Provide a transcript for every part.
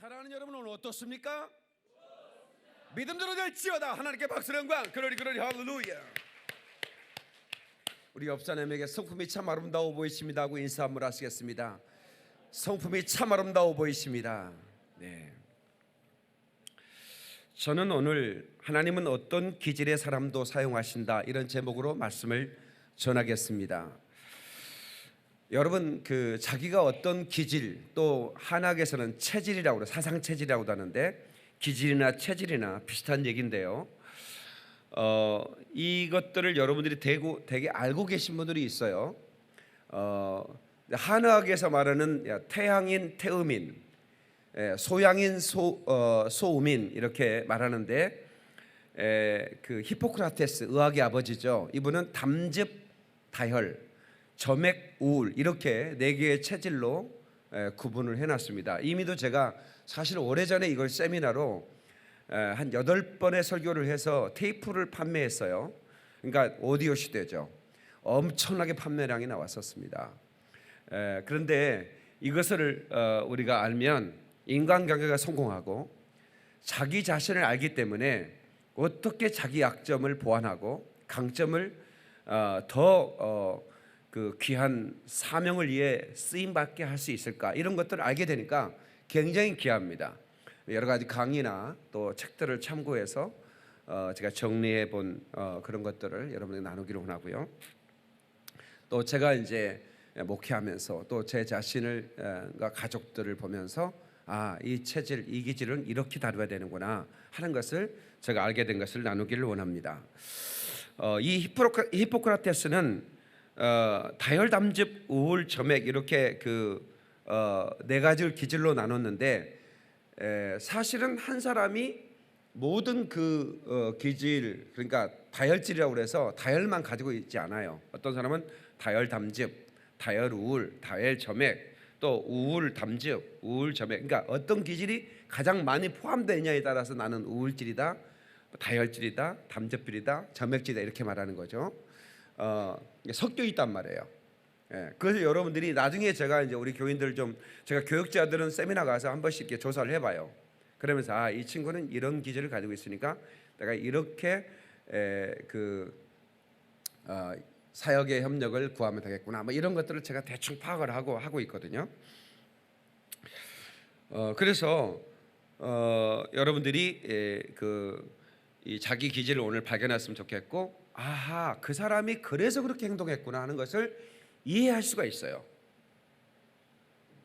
사랑하는 여러분, 오늘 어떻습니까? 믿음대로 될지어다. 하나님께 박수와 영광. 그러리 할렐루야. 우리 옆사람에게 성품이 참 아름다워 보이십니다 하고 인사 한번 하시겠습니다. 성품이 참 아름다워 보이십니다. 네. 저는 오늘 하나님은 어떤 기질의 사람도 사용하신다, 이런 제목으로 말씀을 전하겠습니다. 여러분, 자기가 어떤 기질, 또 한학에서는 체질이라고 그래요. 사상 체질이라고도 하는데 기질이나 체질이나 비슷한 얘기인데요. 이것들을 여러분들이 되게 알고 계신 분들이 있어요. 한의학에서 말하는 태양인 태음인, 소양인 소음인, 이렇게 말하는데 히포크라테스, 의학의 아버지죠. 이분은 담즙, 다혈, 점액, 우울, 이렇게 네 개의 체질로 구분을 해놨습니다. 이미도 제가 사실 오래전에 이걸 세미나로 한 8번의 설교를 해서 테이프를 판매했어요. 그러니까 오디오 시대죠. 엄청나게 판매량이 나왔었습니다. 그런데 이것을 우리가 알면 인간관계가 성공하고, 자기 자신을 알기 때문에 어떻게 자기 약점을 보완하고 강점을 더 귀한 사명을 위해 쓰임받게 할 수 있을까, 이런 것들을 알게 되니까 굉장히 귀합니다. 여러 가지 강의나 또 책들을 참고해서 제가 정리해 본 그런 것들을 여러분에게 나누기를 원하고요. 또 제가 이제 목회하면서 또 제 자신을 가족들을 보면서 이 체질, 이 기질은 이렇게 다뤄야 되는구나 하는 것을 제가 알게 된 것을 나누기를 원합니다. 이 히포크라테스는 다혈, 담즙, 우울, 점액, 이렇게 네 가지를 기질로 나눴는데, 사실은 한 사람이 모든 기질, 그러니까 다혈질이라고 해서 다혈만 가지고 있지 않아요. 어떤 사람은 다혈 담즙, 다혈 우울, 다혈 점액, 또 우울 담즙, 우울 점액, 그러니까 어떤 기질이 가장 많이 포함되느냐에 따라서 나는 우울질이다, 다혈질이다, 담즙질이다, 점액질이다, 이렇게 말하는 거죠. 섞여 있단 말이에요. 그래서 여러분들이 나중에 제가 이제 우리 교인들 제가 교육자들은 세미나 가서 한 번씩 이렇게 조사를 해봐요. 그러면서 이 친구는 이런 기질을 가지고 있으니까 내가 이렇게 사역의 협력을 구하면 되겠구나, 뭐 이런 것들을 제가 대충 파악을 하고 있거든요. 그래서 여러분들이 이 자기 기질을 오늘 발견했으면 좋겠고, 그 사람이 그래서 그렇게 행동했구나 하는 것을 이해할 수가 있어요.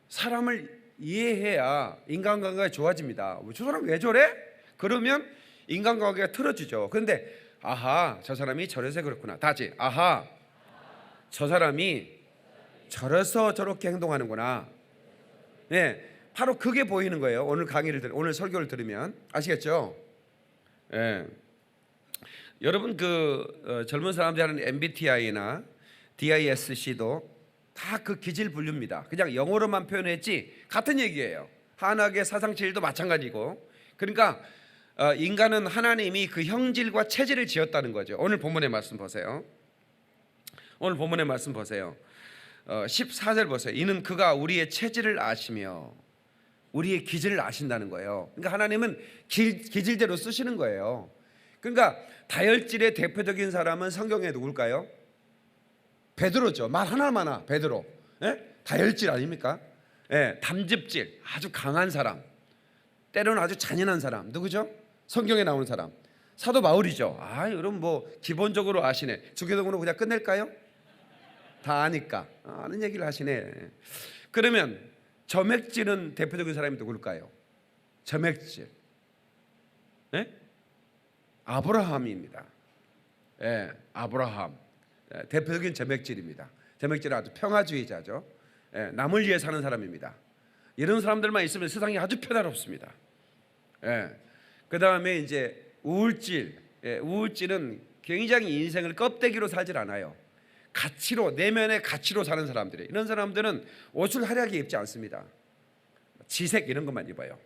사람을 이해해야 인간관계가 좋아집니다. 저 사람 왜 저래? 그러면 인간관계가 틀어지죠. 그런데 저 사람이 저래서 그렇구나. 다시 저 사람이 저래서 저렇게 행동하는구나. 네, 바로 그게 보이는 거예요. 오늘 설교를 들으면 아시겠죠? 네. 여러분, 젊은 사람들이 하는 MBTI나 DISC도 다 그 기질 분류입니다. 그냥 영어로만 표현했지 같은 얘기예요. 한학의 사상체질도 마찬가지고. 그러니까 인간은 하나님이 그 형질과 체질을 지었다는 거죠. 오늘 본문의 말씀 보세요. 14절 보세요. 이는 그가 우리의 체질을 아시며 우리의 기질을 아신다는 거예요. 그러니까 하나님은 기질대로 쓰시는 거예요. 그러니까 다혈질의 대표적인 사람은 성경에 누굴까요? 베드로죠. 말 하나만 베드로. 다혈질 아닙니까? 담즙질, 아주 강한 사람, 때로는 아주 잔인한 사람, 누구죠? 성경에 나오는 사람, 사도 바울이죠. 여러분 기본적으로 아시네. 주기도문으로 그냥 끝낼까요? 다 아니까 아는 얘기를 하시네. 그러면 점액질은 대표적인 사람이 누굴까요? 점액질, 아브라함입니다. 아브라함 대표적인 점액질입니다. 점액질은 아주 평화주의자죠. 남을 위해 사는 사람입니다. 이런 사람들만 있으면 세상이 아주 평화롭습니다. 그 다음에 이제 우울질. 우울질은 굉장히 인생을 껍데기로 살질 않아요. 가치로, 내면의 가치로 사는 사람들이. 이런 사람들은 옷을 화려하게 입지 않습니다. 지색 이런 것만 입어요.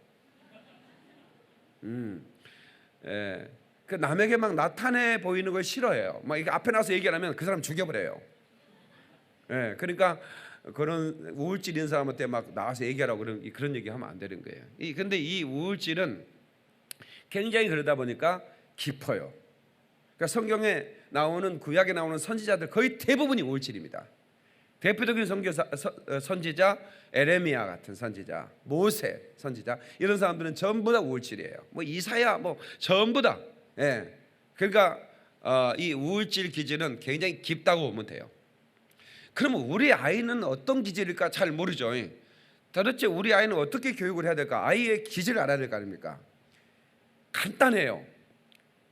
남에게 막 나타내 보이는 걸 싫어해요. 막 이게 앞에 나서 얘기하면 그 사람 죽여버려요. 그러니까 그런 우울증 있는 사람한테 막 나와서 얘기하라고 그런 얘기하면 안 되는 거예요. 근데 이 우울증은 굉장히 그러다 보니까 깊어요. 그러니까 성경에 나오는 구약에 나오는 선지자들 거의 대부분이 우울증입니다. 대표적인 선지자 에레미야 같은 선지자, 모세 선지자, 이런 사람들은 전부 다 우울증이에요. 뭐 이사야 뭐 전부 다. 예. 그러니까 이 우울증 기질은 굉장히 깊다고 보면 돼요. 그러면 우리 아이는 어떤 기질일까 잘 모르죠. 도대체 우리 아이는 어떻게 교육을 해야 될까? 아이의 기질을 알아야 될 거 아닙니까? 간단해요.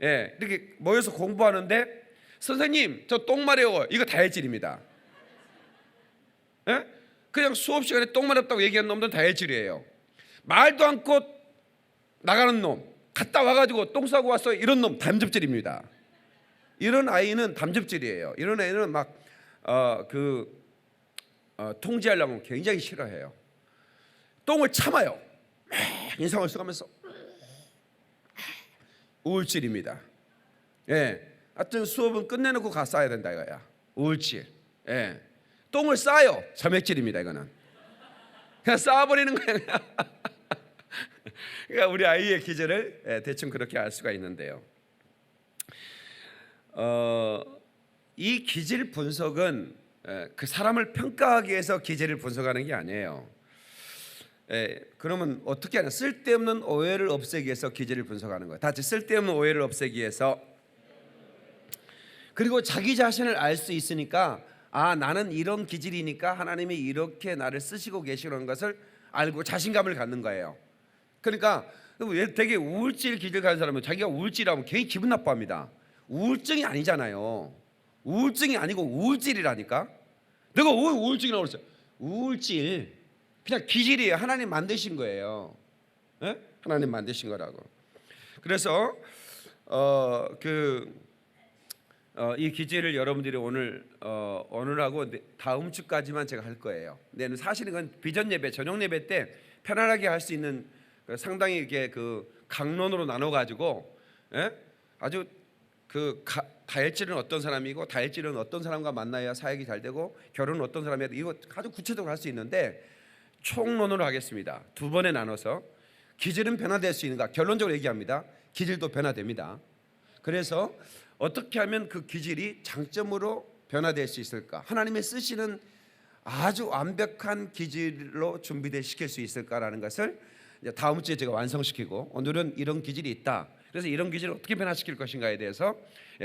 예, 이렇게 모여서 공부하는데 선생님 저 똥 마려워, 이거 다혈질입니다. 예? 그냥 수업 시간에 똥 마렵다고 얘기하는 놈들은 다혈질이에요. 말도 않고 나가는 놈, 갔다 와가지고 똥 싸고 왔어, 이런 놈 담즙질입니다. 이런 아이는 담즙질이에요. 이런 아이는 막 통제하려면 굉장히 싫어해요. 똥을 참아요. 인상을 써가면서 우울질입니다. 예, 하여튼 수업은 끝내놓고 가 싸야 된다 이거야. 우울질. 예, 똥을 싸요. 점액질입니다. 이거는 그냥 쌓아버리는 거예요. 그러니까 우리 아이의 기질을 대충 그렇게 알 수가 있는데요. 이 기질 분석은 그 사람을 평가하기 위해서 기질을 분석하는 게 아니에요. 그러면 어떻게 하냐? 쓸데없는 오해를 없애기 위해서 기질을 분석하는 거예요. 다시 쓸데없는 오해를 없애기 위해서. 그리고 자기 자신을 알 수 있으니까 나는 이런 기질이니까 하나님이 이렇게 나를 쓰시고 계시는 것을 알고 자신감을 갖는 거예요. 그러니까 되게 우울질 기질 가진 사람은 자기가 우울질하면 괜히 기분 나빠합니다. 우울증이 아니잖아요. 우울증이 아니고 우울질이라니까. 내가 왜 우울증이라고 그랬어요? 우울질 그냥 기질이에요. 하나님 만드신 거예요. 네? 하나님 만드신 거라고. 그래서 이 기질을 여러분들이 오늘하고 다음 주까지만 제가 할 거예요. 근데 사실은 그건 비전 예배, 저녁 예배 때 편안하게 할 수 있는 상당히 이게 강론으로 나눠 가지고 아주 다혈질은 어떤 사람이고 다혈질은 어떤 사람과 만나야 사역이 잘 되고 결혼은 어떤 사람이 해야 돼, 이거 아주 구체적으로 할 수 있는데 총론으로 하겠습니다. 두 번에 나눠서 기질은 변화될 수 있는가? 결론적으로 얘기합니다. 기질도 변화됩니다. 그래서 어떻게 하면 그 기질이 장점으로 변화될 수 있을까? 하나님의 쓰시는 아주 완벽한 기질로 준비시킬 수 있을까라는 것을 이제 다음 주에 제가 완성시키고, 오늘은 이런 기질이 있다. 그래서 이런 기질을 어떻게 변화시킬 것인가에 대해서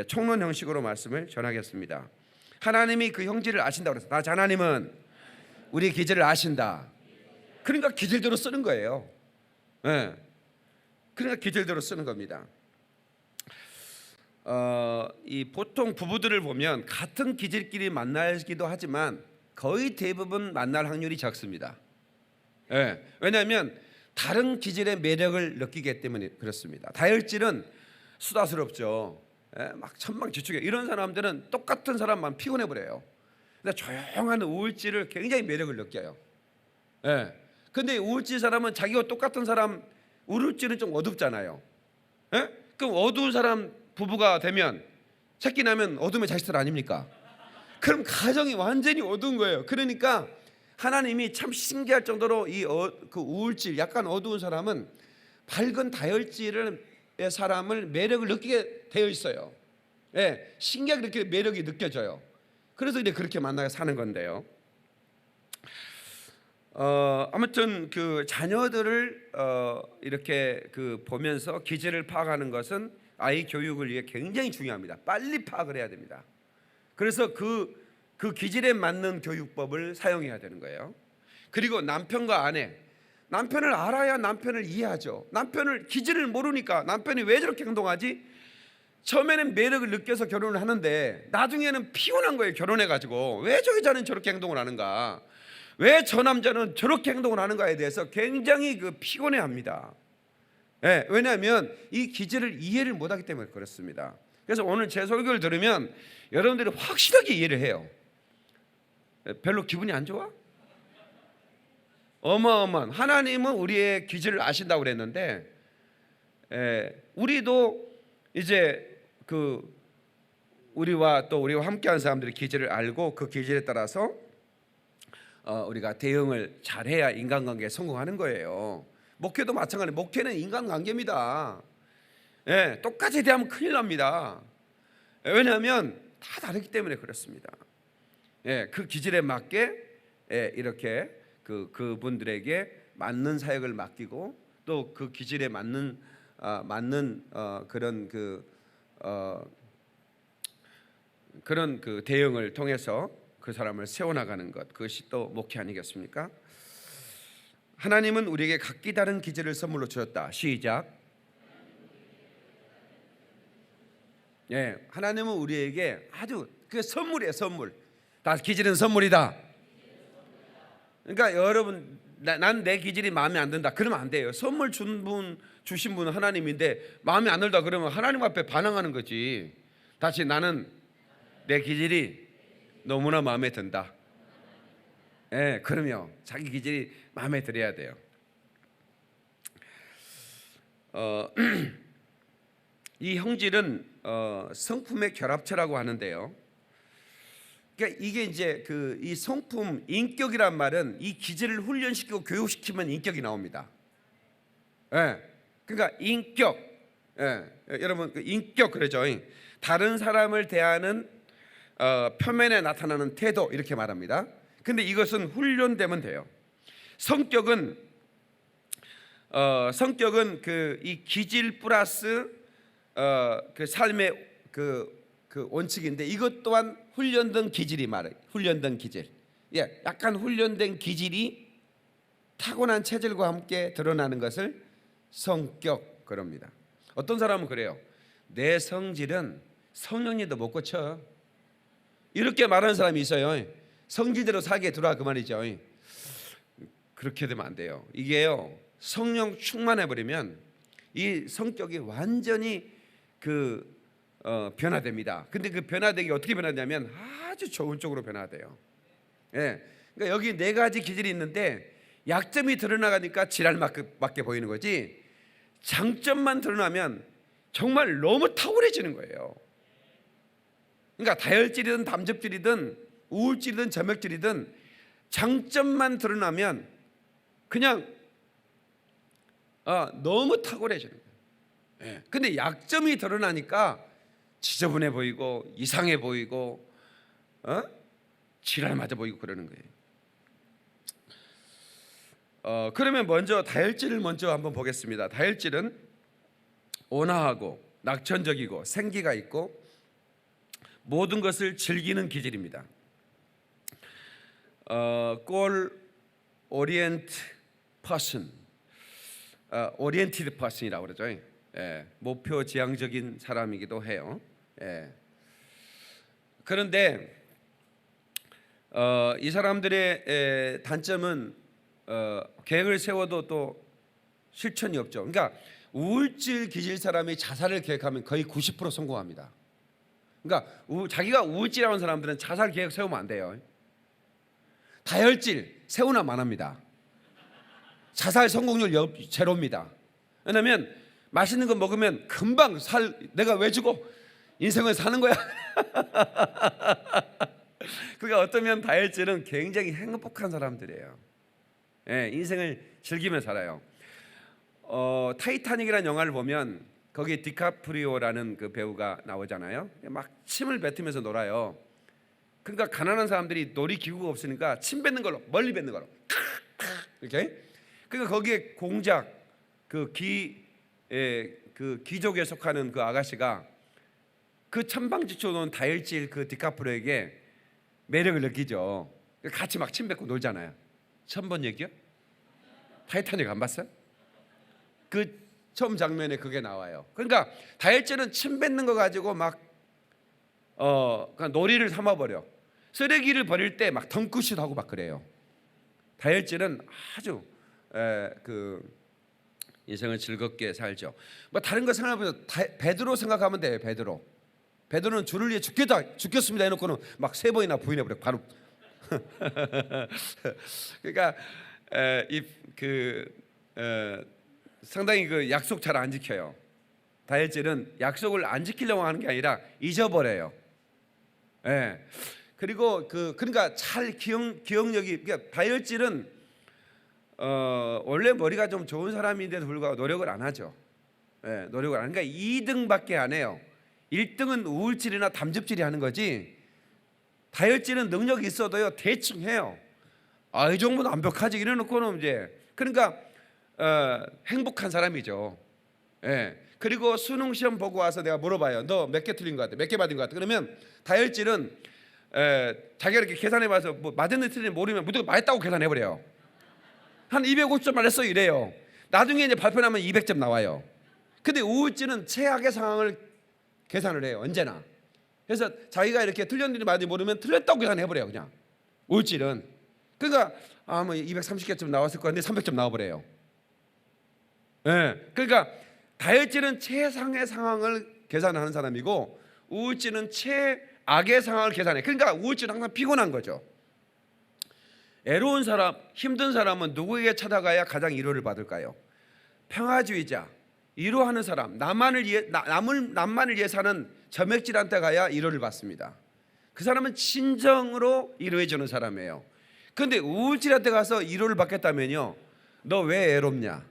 총론 형식으로 말씀을 전하겠습니다. 하나님이 그 형질을 아신다고 그랬어요. 하나님은 우리 기질을 아신다. 그러니까 기질대로 쓰는 거예요. 그러니까 기질대로 쓰는 겁니다. 이 보통 부부들을 보면 같은 기질끼리 만나기도 하지만 거의 대부분 만날 확률이 적습니다. 왜냐하면 다른 기질의 매력을 느끼기 때문에 그렇습니다. 다혈질은 수다스럽죠. 막 천방지축해. 이런 사람들은 똑같은 사람만 피곤해 버려요. 근데 조용한 우울질을 굉장히 매력을 느껴요. 근데 우울질 사람은 자기와 똑같은 사람, 우울질은 좀 어둡잖아요. 그럼 어두운 사람 부부가 되면 새끼 나면 어둠의 자식들 아닙니까? 그럼 가정이 완전히 어두운 거예요. 그러니까 하나님이 참 신기할 정도로 그 우울질, 약간 어두운 사람은 밝은 다혈질의 사람을 매력을 느끼게 되어 있어요. 신기하게 이렇게 매력이 느껴져요. 그래서 이제 그렇게 만나서 사는 건데요. 아무튼 그 자녀들을 이렇게 보면서 기질을 파악하는 것은 아이 교육을 위해 굉장히 중요합니다. 빨리 파악을 해야 됩니다. 그래서 그 기질에 맞는 교육법을 사용해야 되는 거예요. 그리고 남편과 아내, 남편을 알아야 남편을 이해하죠. 남편을 기질을 모르니까 남편이 왜 저렇게 행동하지? 처음에는 매력을 느껴서 결혼을 하는데 나중에는 피곤한 거예요. 결혼해가지고 왜 저 여자는 저렇게 행동을 하는가, 왜 저 남자는 저렇게 행동을 하는가에 대해서 굉장히 피곤해합니다. 왜냐하면 이 기질을 이해를 못하기 때문에 그렇습니다. 그래서 오늘 제 설교를 들으면 여러분들이 확실하게 이해를 해요. 별로 기분이 안 좋아? 어마어마한 하나님은 우리의 기질을 아신다고 그랬는데, 우리도 이제 우리와 함께하는 사람들의 기질을 알고 그 기질에 따라서 우리가 대응을 잘해야 인간관계에 성공하는 거예요. 목회도 마찬가지. 목회는 인간관계입니다. 예, 똑같이 대하면 큰일 납니다. 왜냐하면 다 다르기 때문에 그렇습니다. 예, 그 기질에 맞게 이렇게 그분들에게 맞는 사역을 맡기고 또 그 기질에 맞는 그런 그런 대응을 통해서 그 사람을 세워나가는 것, 그것이 또 목회 아니겠습니까? 하나님은 우리에게 각기 다른 기질을 선물로 주셨다. 시작. 예, 하나님은 우리에게 아주 그 선물이에요, 선물. 다 기질은 선물이다. 그러니까 여러분, 난 내 기질이 마음에 안 든다. 그러면 안 돼요. 선물 주신 분은 하나님인데 마음에 안 들다 그러면 하나님 앞에 반항하는 거지. 다시 나는 내 기질이 너무나 마음에 든다. 예, 그러면 자기 기질이 마음에 들어야 돼요. 이 형질은 성품의 결합체라고 하는데요. 그러니까 이게 이제 이 성품, 인격이란 말은 이 기질을 훈련시키고 교육시키면 인격이 나옵니다. 예, 그러니까 인격, 예, 여러분 인격 그러죠. 다른 사람을 대하는 표면에 나타나는 태도 이렇게 말합니다. 근데 이것은 훈련되면 돼요. 성격은 이 기질 플러스 그 삶의 그 원칙인데 이것 또한 훈련된 기질이 말해요. 훈련된 기질. 예, 약간 훈련된 기질이 타고난 체질과 함께 드러나는 것을 성격 그럽니다. 어떤 사람은 그래요. 내 성질은 성령님도 못 고쳐. 이렇게 말하는 사람이 있어요. 성질대로 살게 들어와 그 말이죠. 그렇게 되면 안 돼요. 이게요, 성령 충만해 버리면 이 성격이 완전히 변화됩니다. 근데 그 변화되기 어떻게 변하냐면 아주 좋은 쪽으로 변화돼요. 예, 그러니까 여기 네 가지 기질이 있는데 약점이 드러나가니까 지랄맞게 보이는 거지, 장점만 드러나면 정말 너무 탁월해지는 거예요. 그러니까 다혈질이든 담즙질이든 우울질이든 점액질이든 장점만 드러나면 그냥 너무 탁월해지는 거예요. 예. 근데 약점이 드러나니까 지저분해 보이고 이상해 보이고 지랄 맞아 보이고 그러는 거예요. 그러면 먼저 다혈질을 먼저 한번 보겠습니다. 다혈질은 온화하고 낙천적이고 생기가 있고 모든 것을 즐기는 기질입니다. 골 오리엔트 퍼슨, 오리엔티드 퍼슨이라고 그러죠. 예, 목표 지향적인 사람이기도 해요. 예. 그런데 이 사람들의 단점은 계획을 세워도 또 실천이 없죠. 그러니까 우울질 기질 사람이 자살을 계획하면 거의 90% 성공합니다. 그러니까 자기가 우울질하는 사람들은 자살 계획 세우면 안 돼요. 다혈질 세우나 마납니다. 자살 성공률 제로입니다. 왜냐하면 맛있는 거 먹으면 금방 내가 왜 죽어? 인생을 사는 거야. 그러니까 어쩌면 다혈질은 굉장히 행복한 사람들이에요. 예, 인생을 즐기며 살아요. 타이타닉이라는 영화를 보면 거기에 디카프리오라는 그 배우가 나오잖아요. 막 침을 뱉으면서 놀아요. 그러니까 가난한 사람들이 놀이기구가 없으니까 침 뱉는 걸로, 멀리 뱉는 걸로 이렇게. 그러니까 거기에 공작 그 귀족에 속하는 그 아가씨가 그 천방지축 노는 다혈질 그 디카프리오에게 매력을 느끼죠. 같이 막 침 뱉고 놀잖아요. 처음 본 얘기요? 타이타닉 안 봤어요? 그 처음 장면에 그게 나와요. 그러니까 다혈질은 침 뱉는 거 가지고 막 그냥 놀이를 삼아버려. 쓰레기를 버릴 때 막 덩크슛 하고 막 그래요. 다혈질은 아주 인생을 즐겁게 살죠. 뭐 다른 거 생각하면 베드로 생각하면 돼요. 베드로는 주를 위해 죽겠습니다 해놓고는 막 3번이나 부인해버려 바로. 그러니까 상당히 그 약속 잘 안 지켜요. 다혈질은 약속을 안 지키려고 하는 게 아니라 잊어버려요. 예. 그리고 그러니까 잘 기억력이, 그러니까 다혈질은 원래 머리가 좀 좋은 사람인데도 불구하고 노력을 안 하죠. 예, 노력을 안. 그러니까 2등밖에 안 해요. 1등은 우울질이나 담즙질이 하는 거지. 다혈질은 능력이 있어도요 대충 해요. 이 정도는 완벽하지 이래놓고는 이제 그러니까 행복한 사람이죠. 예. 그리고 수능 시험 보고 와서 내가 물어봐요. 너 몇 개 틀린 것 같아? 몇 개 받은 것 같아? 그러면 다혈질은 자기가 이렇게 계산해봐서 뭐 맞았는지 틀린지 모르면 무조건 맞았다고 계산해버려요. 한 250점 맞았어 이래요. 나중에 이제 발표 나면 200점 나와요. 근데 우울증은 최악의 상황을 계산을 해요. 언제나. 그래서 자기가 이렇게 틀렸는지 맞는지 모르면 틀렸다고 계산해버려요. 그냥 우울증은. 그러니까 뭐 230개점 나왔을 거 같은데 300점 나와버려요. 예. 그러니까 다혈질은 최상의 상황을 계산하는 사람이고 우울증은 최악의 상황을 계산해. 그러니까 우울증은 항상 피곤한 거죠. 애로운 사람, 힘든 사람은 누구에게 찾아가야 가장 위로를 받을까요? 평화주의자, 위로하는 사람, 남만을 위해 사는 점액질한테 가야 위로를 받습니다. 그 사람은 진정으로 위로해 주는 사람이에요. 그런데 우울질한테 가서 위로를 받겠다면요, 너 왜 애롭냐?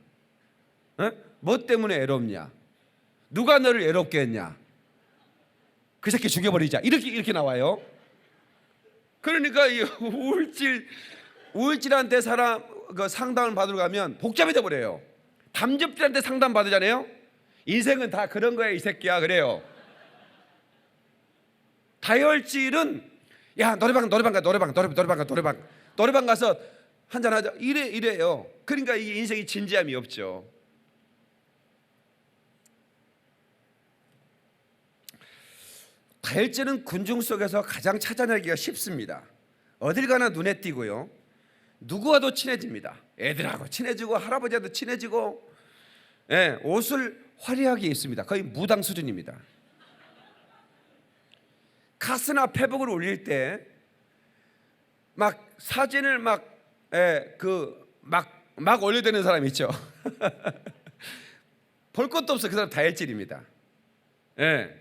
뭐 때문에 애롭냐? 누가 너를 애롭게 했냐? 그 새끼 죽여버리자. 이렇게 나와요. 그러니까 이 우울질한테 상담을 받으러 가면 복잡해져 버려요. 담즙질한테 상담 받으잖아요. 인생은 다 그런 거야 이 새끼야 그래요. 다혈질은 야 노래방 가서 한잔 하자 이래요. 그러니까 이 인생이 진지함이 없죠. 다혈질은 군중 속에서 가장 찾아내기가 쉽습니다. 어딜 가나 눈에 띄고요. 누구와도 친해집니다. 애들하고 친해지고 할아버지와도 친해지고, 예, 옷을 화려하게 입습니다. 거의 무당 수준입니다. 가스나 페북을 올릴 때 막 사진을 막 올려대는 사람 있죠. 볼 것도 없어. 그 사람 다혈질입니다. 예.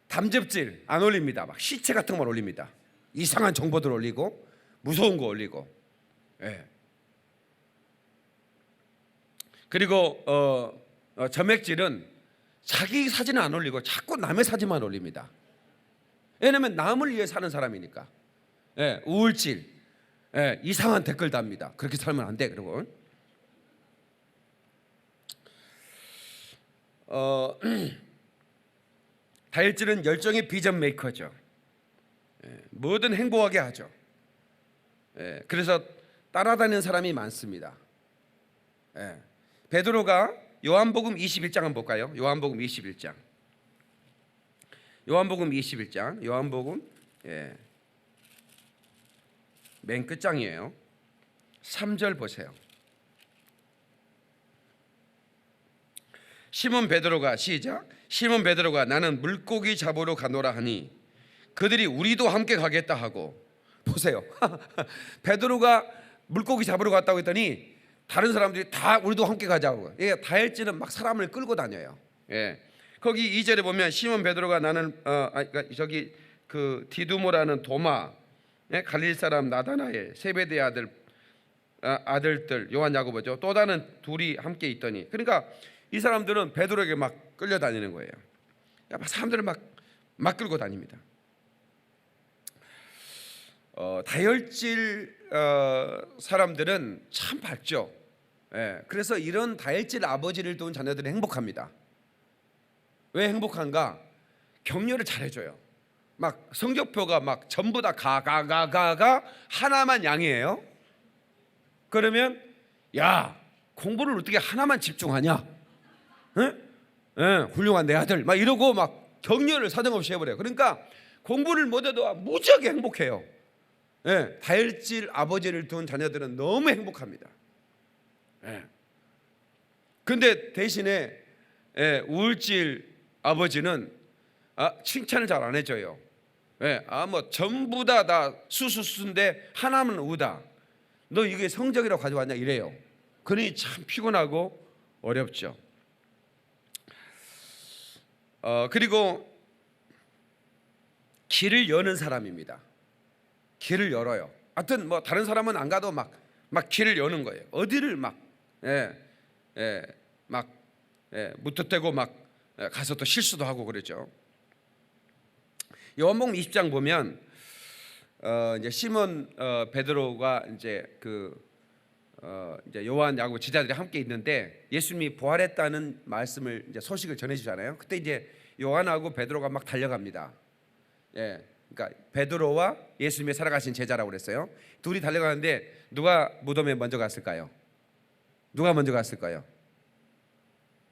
담즙질 안 올립니다. 막 시체 같은 걸 올립니다. 이상한 정보들 올리고 무서운 거 올리고. 예. 그리고 점액질은 자기 사진은 안 올리고 자꾸 남의 사진만 올립니다. 왜냐하면 남을 위해 사는 사람이니까. 예, 우울질, 예, 이상한 댓글 답니다. 그렇게 살면 안 돼. 그리고 다혈질은 열정의 비전 메이커죠. 예, 뭐든 행복하게 하죠. 예, 그래서 따라다니는 사람이 많습니다. 예, 베드로가 요한복음 21장 한번 볼까요? 요한복음 21장. 요한복음 맨 끝장이에요. 3절 보세요. 시몬 베드로가 시작. 시몬 베드로가 나는 물고기 잡으러 가노라 하니 그들이 우리도 함께 가겠다 하고. 보세요. 베드로가 물고기 잡으러 갔다고 했더니 다른 사람들이 다 우리도 함께 가자고. 예, 다혈질은 막 사람을 끌고 다녀요. 예. 거기 2절에 보면 시몬 베드로가 나는 디두모라는 도마, 예? 갈릴 사람 나다나엘, 세베대의 아들들 요한 야고보죠. 또 다른 둘이 함께 있더니. 그러니까 이 사람들은 베드로에게 막 끌려다니는 거예요. 사람들을 막 끌고 다닙니다. 다혈질 사람들은 참 밝죠. 예, 그래서 이런 다혈질 아버지를 둔 자녀들은 행복합니다. 왜 행복한가? 격려를 잘해줘요. 막 성적표가 막 전부 다 가 하나만 양이에요. 그러면 야 공부를 어떻게 하나만 집중하냐? 훌륭한 내 아들 막 이러고 막 격려를 사정없이 해버려요. 그러니까 공부를 못해도 무지하게 행복해요. 예, 다혈질 아버지를 둔 자녀들은 너무 행복합니다. 그런데 대신에 우울질 아버지는 칭찬을 잘 안 해줘요. 뭐 전부 다 수수수인데 하나는 우다. 너 이게 성적이라고 가져왔냐 이래요. 그러니 참 피곤하고 어렵죠. 그리고 길을 여는 사람입니다. 길을 열어요. 하여튼 뭐 다른 사람은 안 가도 막 길을 여는 거예요. 어디를 막 무턱대고 막 가서 또 실수도 하고 그러죠. 요한복음 20장 보면 이제 시몬 베드로가 이제 이제 요한 야고보 제자들이 함께 있는데 예수님이 부활했다는 말씀을 이제 소식을 전해주잖아요. 그때 이제 요한하고 베드로가 막 달려갑니다. 그러니까 베드로와 예수님의 살아가신 제자라고 그랬어요. 둘이 달려가는데 누가 무덤에 먼저 갔을까요? 누가 먼저 갔을까요?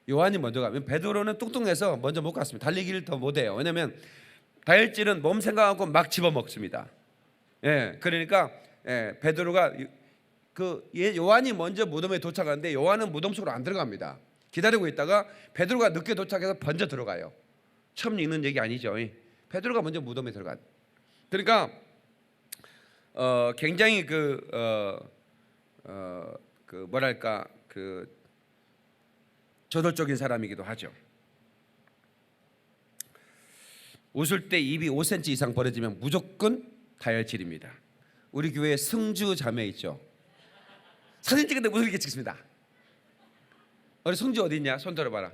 요한이 먼저 가면 베드로는 뚱뚱해서 먼저 못 갔습니다. 달리기를 더 못해요. 왜냐하면 다혈질은 몸 생각하고 막 집어먹습니다. 그러니까 베드로가 요한이 먼저 무덤에 도착하는데 요한은 무덤 속으로 안 들어갑니다. 기다리고 있다가 베드로가 늦게 도착해서 먼저 들어가요. 처음 읽는 얘기 아니죠. 베드로가 먼저 무덤에 들어가. 그러니까 굉장히 뭐랄까 저돌적인 사람이기도 하죠. 웃을 때 입이 5cm 이상 벌어지면 무조건 다혈질입니다. 우리 교회에 승주 자매 있죠. 사진 찍는데 무슨 이렇게 찍습니다. 우리 승주 어디 있냐? 손 들어봐라.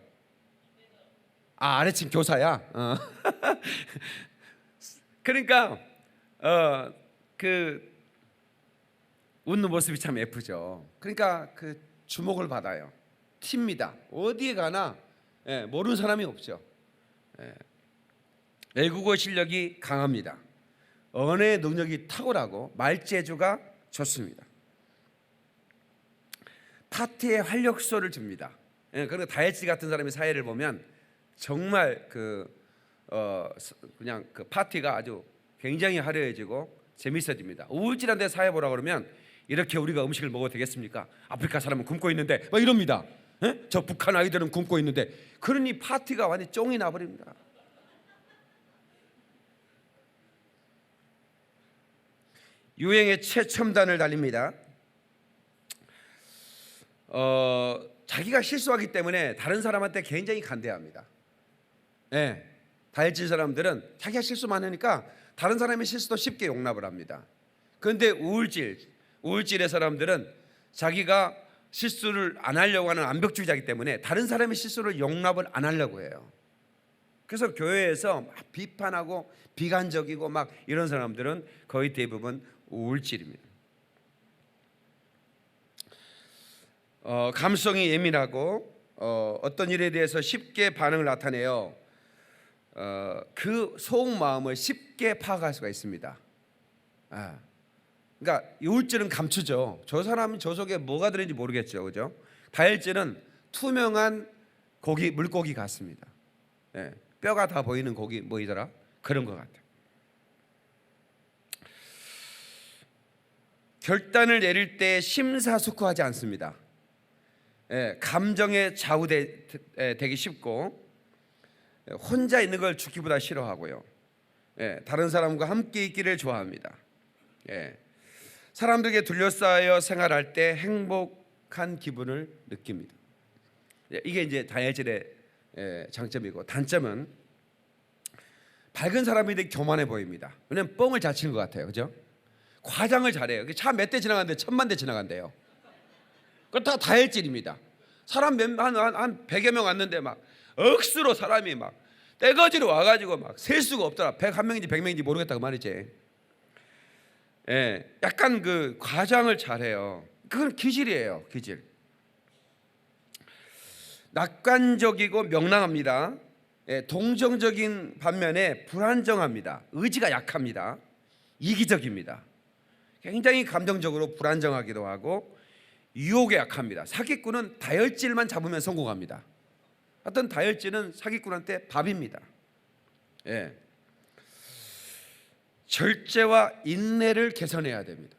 아래층 교사야. 그러니까 웃는 모습이 참 예쁘죠. 그러니까 주목을 받아요. 튑니다. 어디에 가나 모르는 사람이 없죠. 외국어 실력이 강합니다. 언어의 능력이 탁월하고 말재주가 좋습니다. 파티에 활력소를 줍니다. 그리고 다혜씨 같은 사람의 사회를 보면 정말 그냥 파티가 아주 굉장히 화려해지고 재밌어집니다. 우울질한데 사회 보라 그러면 이렇게 우리가 음식을 먹어도 되겠습니까? 아프리카 사람은 굶고 있는데 막 이럽니다. 저 북한 아이들은 굶고 있는데 그러니 파티가 완전 쫑이 나버립니다. 유행의 최첨단을 달립니다. 자기가 실수하기 때문에 다른 사람한테 굉장히 간대합니다. 다혈질 사람들은 자기가 실수 많으니까 다른 사람의 실수도 쉽게 용납을 합니다. 그런데 우울질의 사람들은 자기가 실수를 안 하려고 하는 완벽주의자이기 때문에 다른 사람의 실수를 용납을 안 하려고 해요. 그래서 교회에서 막 비판하고 비관적이고 막 이런 사람들은 거의 대부분 우울질입니다. 감성이 예민하고 어떤 일에 대해서 쉽게 반응을 나타내요. 그 속마음을 쉽게 파악할 수가 있습니다. 그러니까 우울증은 감추죠. 저 사람이 저 속에 뭐가 들어있는지 모르겠죠, 그죠? 다혈질은 투명한 물고기 같습니다. 뼈가 다 보이는 고기 뭐이더라? 그런 것 같아요. 결단을 내릴 때 심사숙고하지 않습니다. 감정에 좌우되기 쉽고 혼자 있는 걸 죽기보다 싫어하고요. 다른 사람과 함께 있기를 좋아합니다. 사람들에게 둘러싸여 생활할 때 행복한 기분을 느낍니다. 이게 이제 다혈질의 장점이고, 단점은 밝은 사람이 되게 교만해 보입니다. 왜냐면 뻥을 잘 치는 것 같아요, 그죠? 과장을 잘해요. 차 몇 대 지나가는데 1000만 대 지나간대요. 그거 다 다혈질입니다. 사람 한 100여 명 왔는데 막 억수로 사람이 막 떼거지로 와가지고 막 셀 수가 없더라. 101명인지 100명인지 모르겠다 그 말이지. 약간 과장을 잘해요. 그건 기질이에요, 기질. 낙관적이고 명랑합니다. 동정적인 반면에 불안정합니다. 의지가 약합니다. 이기적입니다. 굉장히 감정적으로 불안정하기도 하고 유혹에 약합니다. 사기꾼은 다혈질만 잡으면 성공합니다. 어떤 다혈질은 사기꾼한테 밥입니다. 절제와 인내를 개선해야 됩니다.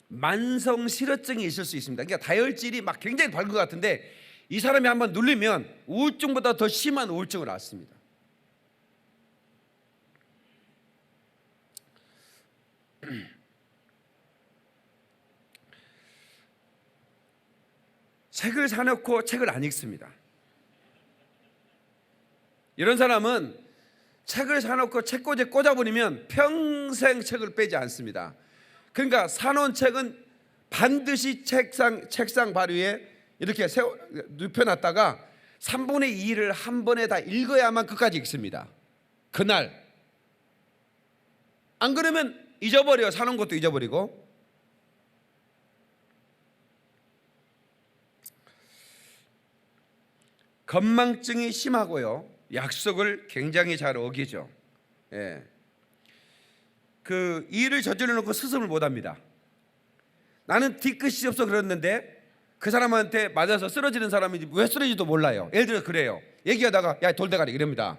만성 실어증이 있을 수 있습니다. 그러니까 다혈질이 막 굉장히 밝은 것 같은데 이 사람이 한번 눌리면 우울증보다 더 심한 우울증을 앓습니다. 책을 사놓고 책을 안 읽습니다. 이런 사람은 책을 사놓고 책꽂이에 꽂아버리면 평생 책을 빼지 않습니다. 그러니까 사놓은 책은 반드시 책상 발 위에 이렇게 눕혀놨다가 3분의 2를 한 번에 다 읽어야만 끝까지 읽습니다. 그날. 안 그러면 잊어버려요. 사놓은 것도 잊어버리고. 건망증이 심하고요. 약속을 굉장히 잘 어기죠. 예. 그 일을 저질러 놓고 스승을 못 합니다. 나는 뒤끝이 없어 그랬는데 그 사람한테 맞아서 쓰러지는 사람이 왜 쓰러지지도 몰라요. 예를 들어 그래요. 얘기하다가 야 돌대가리 이럽니다.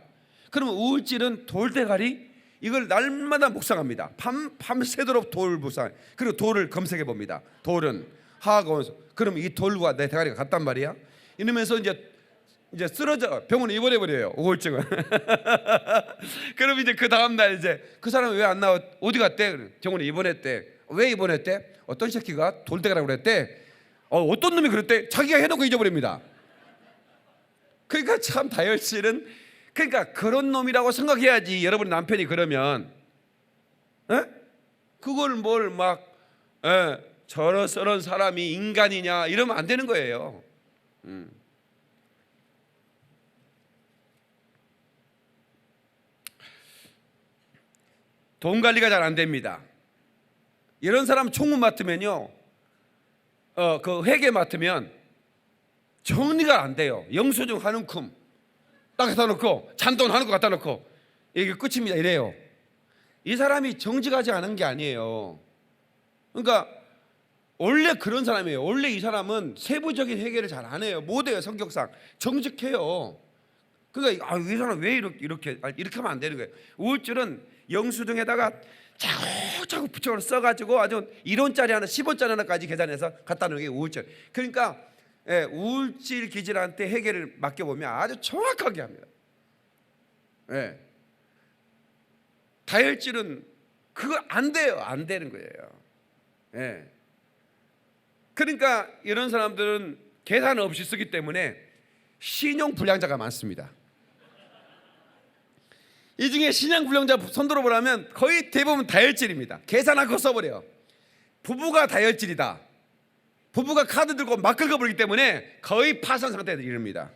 그러면 우울질은 돌대가리 이걸 날마다 묵상합니다. 밤새도록 돌 묵상. 그리고 돌을 검색해 봅니다. 돌은 하하가 원소. 그러면 이 돌과 내 대가리가 같단 말이야. 이러면서 이제 쓰러져 병원에 입원해 버려요. 우울증은. 그럼 이제 그 다음 날 이제 그 사람이 왜 안 나와? 어디 갔대? 병원에 입원했대. 왜 입원했대? 어떤 새끼가 돌대가라고 그랬대. 어떤 놈이 그랬대? 자기가 해놓고 잊어버립니다. 그러니까 참 다혈질은 그러니까 그런 놈이라고 생각해야지. 여러분 남편이 그러면 그걸 뭘 막 저런 사람이 인간이냐 이러면 안 되는 거예요. 돈 관리가 잘 안 됩니다. 이런 사람 총무 맡으면요, 그 회계 맡으면 정리가 안 돼요. 영수증 한 움큼 딱 갖다 놓고 잔돈 하는 거 갖다 놓고 이게 끝입니다. 이래요. 이 사람이 정직하지 않은 게 아니에요. 그러니까 원래 그런 사람이에요. 원래 이 사람은 세부적인 회계를 잘 안 해요. 못해요. 성격상 정직해요. 그러니까 이 사람 왜 이렇게 하면 안 되는 거예요. 우울증은 영수증에다가 자꾸 붙여 써가지고 아주 1원짜리 하나 10원짜리 하나까지 계산해서 갖다 놓는 게 우울증. 그러니까 우울질 기질한테 회계를 맡겨보면 아주 정확하게 합니다. 다혈질은 그거 안 돼요. 안 되는 거예요. 그러니까 이런 사람들은 계산 없이 쓰기 때문에 신용불량자가 많습니다. 이 중에 신용불량자 손 들어보라면 거의 대부분 다혈질입니다. 계산하고 써버려요. 부부가 다혈질이다. 부부가 카드 들고 막 긁어버리기 때문에 거의 파산 상태에 이릅니다.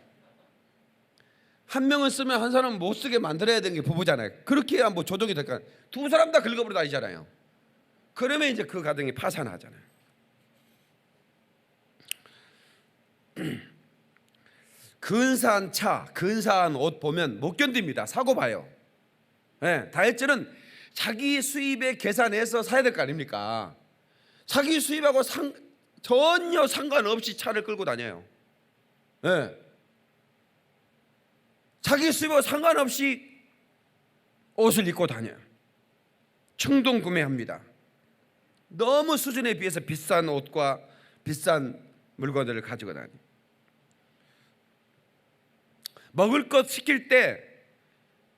한 명은 쓰면 한 사람은 못 쓰게 만들어야 되는 게 부부잖아요. 그렇게 해야 뭐 조정이 될까? 두 사람 다 긁어버리고 다니잖아요. 그러면 이제 그 가정이 파산하잖아요. 근사한 차, 근사한 옷 보면 못 견딥니다. 사고 봐요. 다혈질은 자기 수입에 계산해서 사야 될 거 아닙니까? 자기 수입하고 전혀 상관없이 차를 끌고 다녀요. 자기 수입하고 상관없이 옷을 입고 다녀요. 충동 구매합니다. 너무 수준에 비해서 비싼 옷과 비싼 물건들을 가지고 다녀요. 먹을 것 시킬 때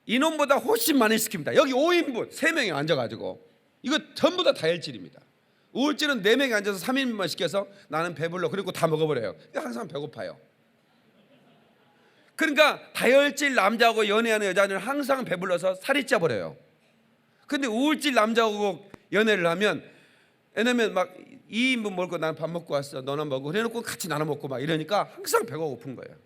인원보다 훨씬 많이 시킵니다. 여기 5인분 3명이 앉아가지고 이거 전부 다 다혈질입니다. 우울증은 4명이 앉아서 3인분만 시켜서 나는 배불러 그리고 다 먹어버려요. 항상 배고파요. 그러니까 다혈질 남자하고 연애하는 여자는 항상 배불러서 살이 쪄버려요. 근데 우울질 남자하고 연애를 하면 왜냐면 막 2인분 먹고 나는 밥 먹고 왔어 너는 먹고 그래놓고 같이 나눠 먹고 막 이러니까 항상 배가 고픈 거예요.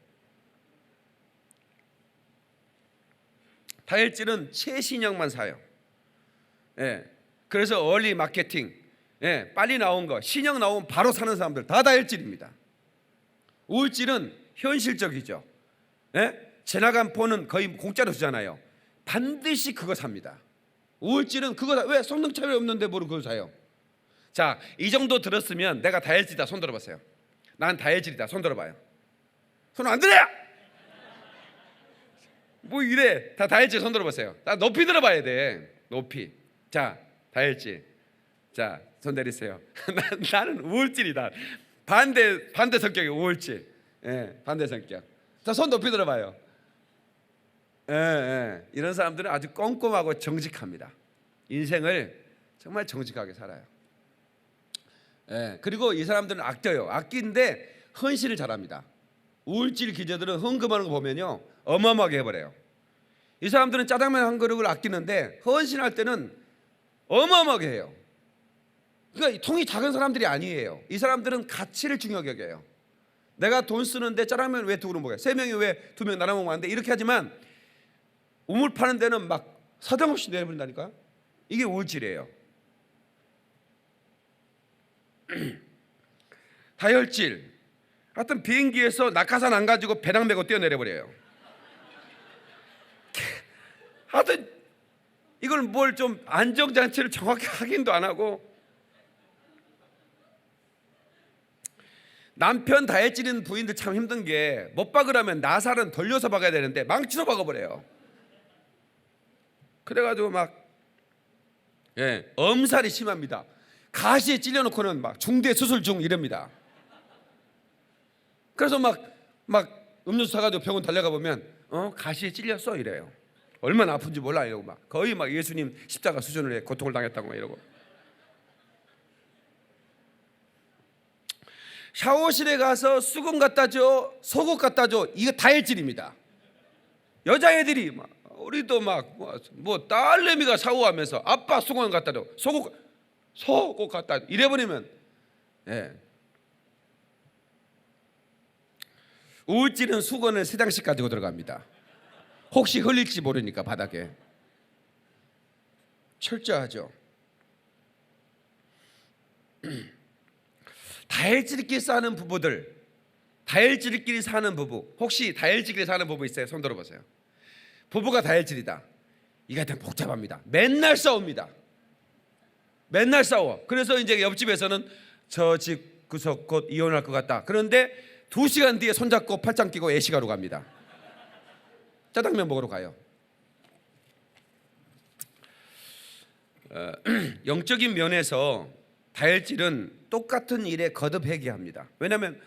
다혈질은 최신형만 사요. 그래서 얼리 마케팅, 빨리 나온 거, 신형 나오면 바로 사는 사람들 다 다혈질입니다. 우울질은 현실적이죠. 지나간 폰은 거의 공짜로 주잖아요. 반드시 그거 삽니다. 우울질은 그거 왜 성능 차별이 없는데 뭘 그걸 사요? 자, 이 정도 들었으면 내가 다혈질이다 손 들어보세요. 난 다혈질이다 손 들어봐요. 손 안 들어요. 뭐 이래 다 다혈질 손 들어보세요. 나 높이 들어봐야 돼. 높이. 자 다혈질. 자 손 내리세요. 나는 우울질이다. 반대 성격이 우울질. 반대 성격. 자 손 높이 들어봐요. 이런 사람들은 아주 꼼꼼하고 정직합니다. 인생을 정말 정직하게 살아요. 그리고 이 사람들은 아껴요. 아끼는데 헌신을 잘합니다. 우울질 기자들은 헌금하는 거 보면요 어마어마하게 해버려요. 이 사람들은 짜장면 한 그릇을 아끼는데 헌신할 때는 어마어마하게 해요. 그러니까 통이 작은 사람들이 아니에요. 이 사람들은 가치를 중요하게 여겨요. 내가 돈 쓰는데 짜장면 왜 두 그릇 먹어요? 세 명이 왜 두 명 나눠 먹으면 안 돼? 이렇게 하지만 우물 파는 데는 막 사정없이 내버린다니까. 이게 우울질이에요. 다혈질. 하여튼 비행기에서 낙하산 안 가지고 배낭 메고 뛰어내려버려요. 하여튼 이걸 뭘 좀 안정장치를 정확히 확인도 안 하고, 남편 다혈질인 부인들 참 힘든 게 못 박으려면 나살은 돌려서 박아야 되는데 망치로 박아버려요. 그래가지고 막 엄살이 심합니다. 가시에 찔려놓고는 막 중대 수술 중 이럽니다. 그래서 막 음료수 사가지고 병원 달려가 보면 가시에 찔렸어 이래요. 얼마나 아픈지 몰라 이러고 막 거의 막 예수님 십자가 수준으로 고통을 당했다고 막 이러고. 샤워실에 가서 수건 갖다 줘, 속옷 갖다 줘, 이거 다혈질입니다. 여자애들이 막 우리도 막 뭐 딸내미가 샤워하면서 아빠 수건 갖다 줘, 속옷 갖다 줘, 이래버리면 우울증은 수건을 3장씩 가지고 들어갑니다. 혹시 흘릴지 모르니까 바닥에. 철저하죠. 다혈질끼리 사는 부부들, 다혈질끼리 사는 부부, 혹시 다혈질끼리 사는 부부 있어요? 손 들어보세요. 부부가 다혈질이다. 이게 하여튼 복잡합니다. 맨날 싸웁니다. 맨날 싸워. 그래서 이제 옆집에서는 저 집 구석 곧 이혼할 것 같다. 그런데 2시간 뒤에 손잡고 팔짱 끼고 애시가로 갑니다. 짜장면 먹으러 가요. 영적인 면에서 다혈질은 똑같은 일에 거듭 회개합니다. 왜냐하면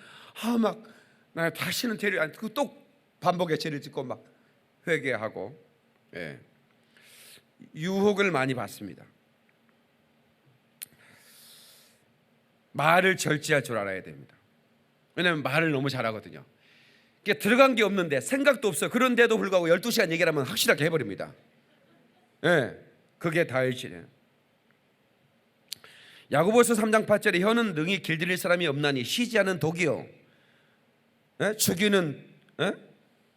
막 나 다시는 죄를 안, 또 반복의 죄를 짓고 막 회개하고, 유혹을 많이 받습니다. 말을 절제할 줄 알아야 됩니다. 왜냐하면 말을 너무 잘하거든요. 들어간 게 없는데 생각도 없어요. 그런데도 불구하고 12시간 얘기를 하면 확실하게 해버립니다. 그게 다혈질이에요. 야고보서 3장 8절에 혀는 능히 길들일 사람이 없나니 쉬지 않은 독이요, 죽이는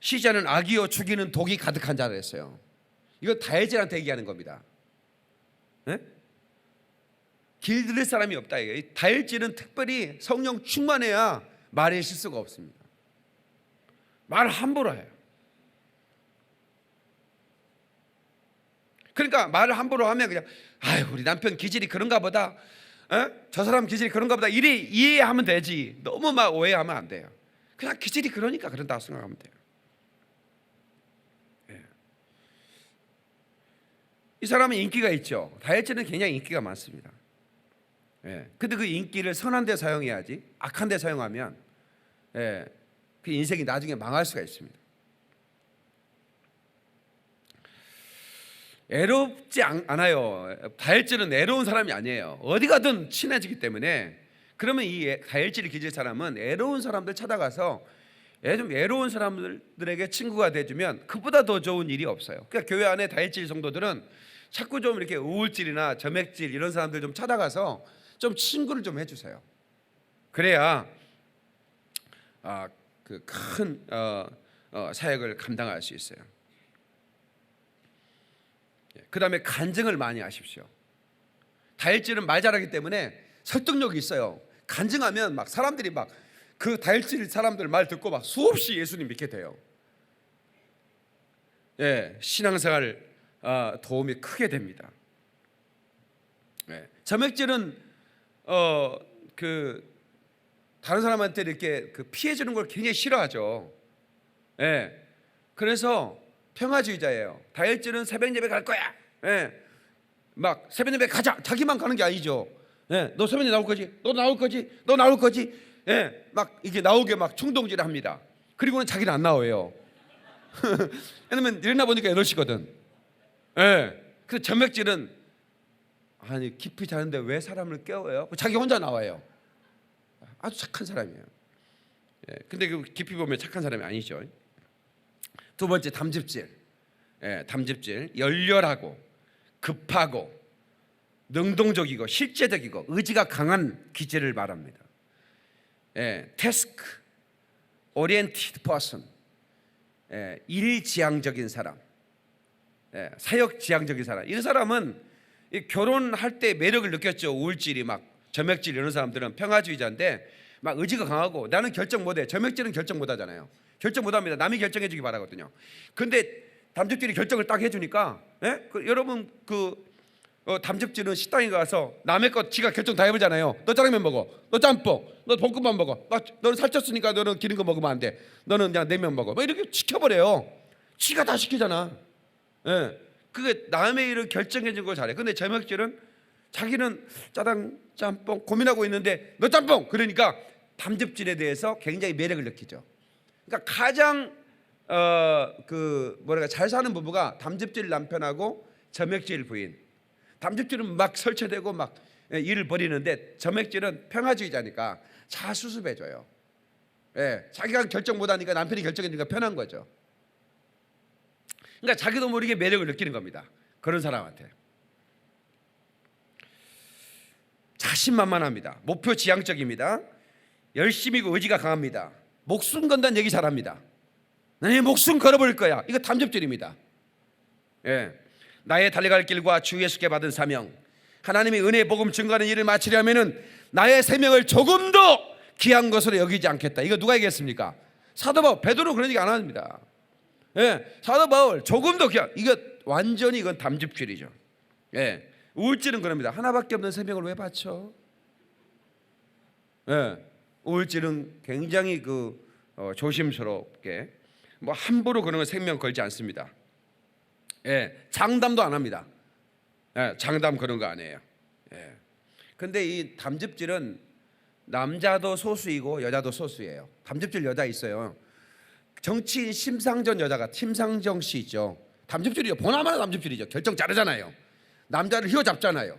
쉬지 않은 악이요 죽이는 독이 가득한 자라 했어요. 이거 다혈질한테 얘기하는 겁니다. 길들일 사람이 없다. 이게 다혈질은 특별히 성령 충만해야 말에 실수가 없습니다. 말을 함부로 해요. 그러니까 말을 함부로 하면 그냥 우리 남편 기질이 그런가 보다, 저 사람 기질이 그런가 보다 이래 이해하면 되지. 너무 막 오해하면 안 돼요. 그냥 기질이 그러니까 그런다고 생각하면 돼요. 이 사람은 인기가 있죠. 다혈질은 굉장히 인기가 많습니다. 근데 그 인기를 선한 데 사용해야지 악한 데 사용하면 그 인생이 나중에 망할 수가 있습니다. 애롭지 않아요. 다혈질은 애로운 사람이 아니에요. 어디 가든 친해지기 때문에. 그러면 이 다혈질이 기질 사람은 애로운 사람들 찾아가서 좀 애로운 사람들에게 친구가 돼주면 그보다 더 좋은 일이 없어요. 그러니까 교회 안에 다혈질 성도들은 자꾸 좀 이렇게 우울질이나 점액질 이런 사람들 좀 찾아가서 좀 친구를 좀 해주세요. 그래야 그 큰 사역을 감당할 수 있어요. 그 다음에 간증을 많이 하십시오. 다혈질은 말 잘하기 때문에 설득력이 있어요. 간증하면 막 사람들이 막 그 다혈질 사람들 말 듣고 막 수없이 예수님 믿게 돼요. 신앙생활 도움이 크게 됩니다. 점액질은 다른 사람한테 이렇게 피해 주는 걸 굉장히 싫어하죠. 그래서 평화주의자예요. 다혈질은 새벽 예배 갈 거야. 막 새벽 예배 가자. 자기만 가는 게 아니죠. 너 새벽 예배 나올 거지? 너 나올 거지? 너 나올 거지? 막 이게 나오게 막 충동질을 합니다. 그리고는 자기는 안 나와요. 왜냐면 일어나 보니까 8시거든. 그래서 점액질은 깊이 자는데 왜 사람을 깨워요? 자기 혼자 나와요. 아주 착한 사람이에요. 근데 그 깊이 보면 착한 사람이 아니죠. 두 번째, 담즙질. 담즙질. 열렬하고 급하고 능동적이고 실제적이고 의지가 강한 기질을 말합니다. 태스크 오리엔티드 퍼슨, 일지향적인 사람, 사역지향적인 사람. 이런 사람은 결혼할 때 매력을 느꼈죠. 우울질이 막 점액질 이런 사람들은 평화주의자인데 막 의지가 강하고 나는 결정 못해. 점액질은 결정 못하잖아요. 결정 못합니다. 남이 결정해 주기 바라거든요. 근데 담즙질이 결정을 딱 해주니까 여러분 담즙질은 식당에 가서 남의 것 지가 결정 다 해보잖아요. 너 짜장면 먹어, 너 짬뽕, 너 볶음밥 먹어, 너는 살쪘으니까 너는 기름 거 먹으면 안 돼, 너는 그냥 냉면 먹어, 뭐 이렇게 시켜버려요. 지가 다 시키잖아. 그게 남의 일을 결정해 준 거 잘해. 근데 점액질은 자기는 짜장 짬뽕 고민하고 있는데 너 짬뽕 그러니까 담즙질에 대해서 굉장히 매력을 느끼죠. 그러니까 가장 잘 사는 부부가 담즙질 남편하고 점액질 부인. 담즙질은 막 설치되고 막 일을 벌이는데 점액질은 평화주의자니까 잘 수습해줘요. 자기가 결정 못하니까 남편이 결정해주니까 편한 거죠. 그러니까 자기도 모르게 매력을 느끼는 겁니다. 그런 사람한테. 자신만만합니다. 목표 지향적입니다. 열심이고 의지가 강합니다. 목숨 건다는 얘기 잘합니다. 내 목숨 걸어버릴 거야. 이거 담즙질입니다. 나의 달려갈 길과 주 예수께 받은 사명, 하나님의 은혜의 복음 증거하는 일을 마치려면은 나의 생명을 조금 더 귀한 것으로 여기지 않겠다. 이거 누가 얘기했습니까? 사도 바울. 베드로 그런 얘기 안 합니다. 사도 바울 조금 더 귀한. 이거 완전히 이건 담즙질이죠. 우울질은 그럽니다. 하나밖에 없는 생명을 왜 바쳐? 우울질은 굉장히 조심스럽게 뭐 함부로 그런 거 생명 걸지 않습니다. 장담도 안 합니다. 장담 그런 거 아니에요. 근데 이 담즙질은 남자도 소수이고 여자도 소수예요. 담즙질 여자 있어요. 정치인 심상정 여자가 심상정 씨 있죠. 담즙질이죠. 보나마나 담즙질이죠. 결정 잘하잖아요. 남자를 휘어잡잖아요.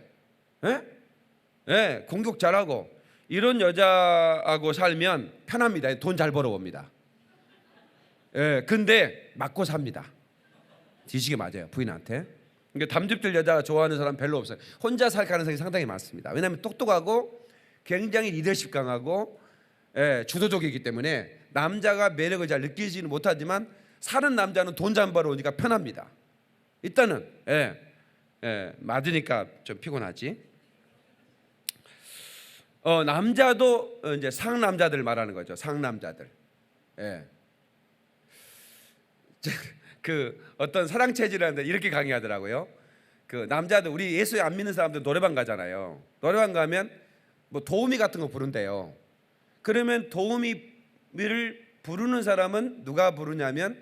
공격 잘하고. 이런 여자하고 살면 편합니다. 돈 잘 벌어옵니다. 근데 맞고 삽니다. 뒤지게 맞아요, 부인한테. 그러니까 담즙질 여자 좋아하는 사람 별로 없어요. 혼자 살 가능성이 상당히 많습니다. 왜냐하면 똑똑하고 굉장히 리더십 강하고 주도적이기 때문에 남자가 매력을 잘 느끼지는 못하지만 사는 남자는 돈 잘 벌어오니까 편합니다. 일단은 맞으니까 좀 피곤하지. 남자도 이제 상남자들 말하는 거죠. 상남자들. 어떤 사랑 체질하는데 이렇게 강의하더라고요. 남자들, 우리 예수 안 믿는 사람들 노래방 가잖아요. 노래방 가면 뭐 도우미 같은 거 부른대요. 그러면 도우미를 부르는 사람은 누가 부르냐면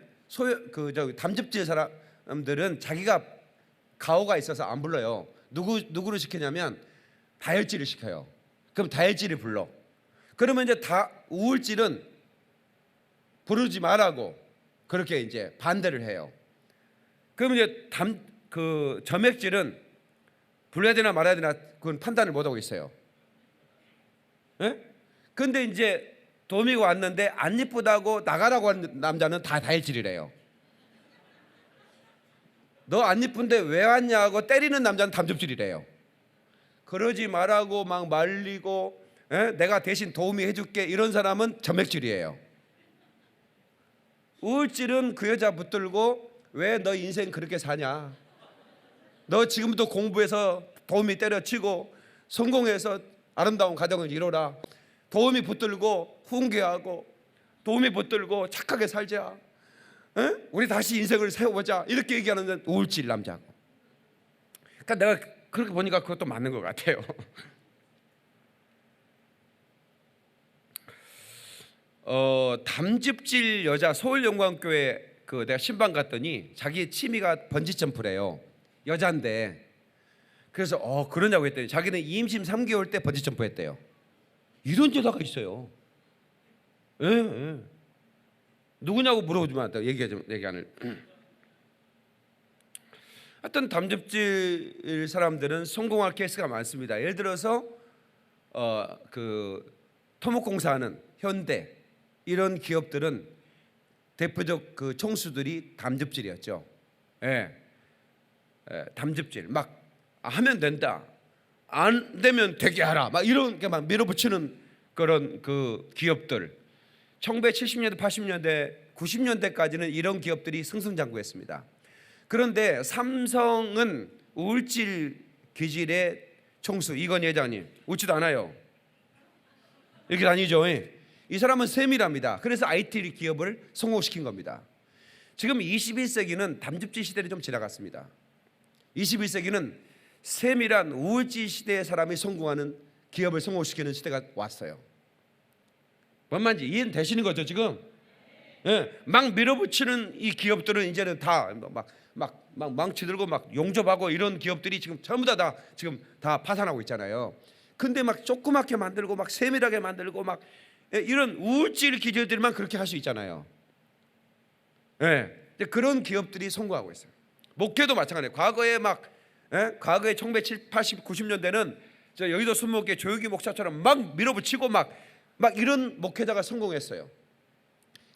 담즙질 사람들은 자기가 가오가 있어서 안 불러요. 누구를 시키냐면 다혈질을 시켜요. 그럼 다혈질이 불러. 그러면 이제 우울질은 부르지 말라고 그렇게 이제 반대를 해요. 그러면 이제 점액질은 불러야 되나 말아야 되나 그건 판단을 못 하고 있어요. 근데 이제 도미가 왔는데 안 이쁘다고 나가라고 하는 남자는 다 다혈질이래요. 너 안 이쁜데 왜 왔냐고 때리는 남자는 담즙질이래요. 그러지 말라고 막 말리고 내가 대신 도움이 해줄게 이런 사람은 점액질이에요. 우울질은 그 여자 붙들고 왜 너 인생 그렇게 사냐, 너 지금부터 공부해서 도움이 때려치고 성공해서 아름다운 가정을 이뤄라, 도움이 붙들고 훈계하고 도움이 붙들고 착하게 살자, 우리 다시 인생을 세워보자 이렇게 얘기하는 우울질 남자고. 그러니까 내가 그렇게 보니까 그것도 맞는 것 같아요. 담즙질 여자 서울영광교회 내가 신방 갔더니 자기 취미가 번지점프래요. 여잔데. 그래서 그러냐고 했더니 자기는 임신 3개월 때 번지점프 했대요. 이런 여자가 있어요. 누구냐고 물어보지만 얘기 안 해. 하여튼 담즙질 사람들은 성공할 케이스가 많습니다. 예를 들어서 토목공사하는 현대 이런 기업들은 대표적 총수들이 담즙질이었죠. 예, 담즙질 막 하면 된다, 안 되면 되게 하라, 막 이런 게 막 밀어붙이는 그런 그 기업들. 1970년대, 80년대, 90년대까지는 이런 기업들이 승승장구했습니다. 그런데 삼성은 우울질 기질의 총수 이건희 회장님 웃지도 않아요. 이렇게 다니죠. 이 사람은 세밀합니다. 그래서 IT 기업을 성공시킨 겁니다. 지금 21세기는 담즙질 시대를 좀 지나갔습니다. 21세기는 세밀한 우울질 시대의 사람이 성공하는 기업을 성공시키는 시대가 왔어요. 뭔 말인지 이해는 되시는 거죠 지금? 예, 막 밀어붙이는 이 기업들은 이제는 다 막 망치 들고 막 용접하고 이런 기업들이 지금 전부 다 지금 다 파산하고 있잖아요. 근데 막 조그맣게 만들고 막 세밀하게 만들고 막 이런 우울질 기질들만 그렇게 할 수 있잖아요. 예, 그런 기업들이 성공하고 있어요. 목회도 마찬가지예요. 과거에 1970, 80, 90년대는 저 여의도 순목회 조효기 목사처럼 막 밀어붙이고 막 이런 목회자가 성공했어요.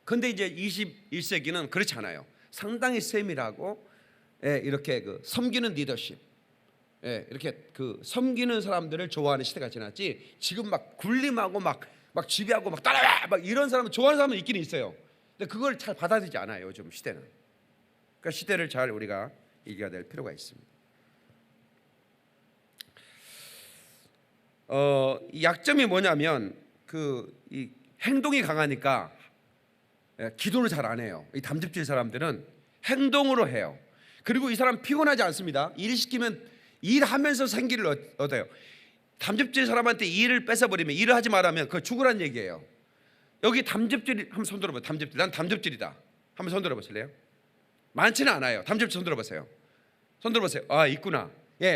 근데 이제 21세기는 그렇지 않아요. 상당히 세밀하고 이렇게 그 섬기는 리더십, 이렇게 그 섬기는 사람들을 좋아하는 시대가 지났지. 지금 막 군림하고 막 지배하고 막 따라와 막 이런 사람을 좋아하는 사람은 있기는 있어요. 근데 그걸 잘 받아들이지 않아요 요즘 시대는. 그러니까 시대를 잘 우리가 이겨야 될 필요가 있습니다. 이 약점이 뭐냐면 이 행동이 강하니까 기도를 잘 안 해요. 이 담즙질 사람들은 행동으로 해요. 그리고 이 사람 피곤하지 않습니다. 일 시키면 일하면서 생기를 얻어요. 담즙질 사람한테 일을 뺏어버리면, 일을 하지 말라면 그거 죽으란 얘기예요. 여기 담즙질 한번 손 들어보세요. 담즙질, 난 담즙질이다 한번 손 들어보실래요? 많지는 않아요. 담즙질 손 들어보세요. 손 들어보세요. 아, 있구나.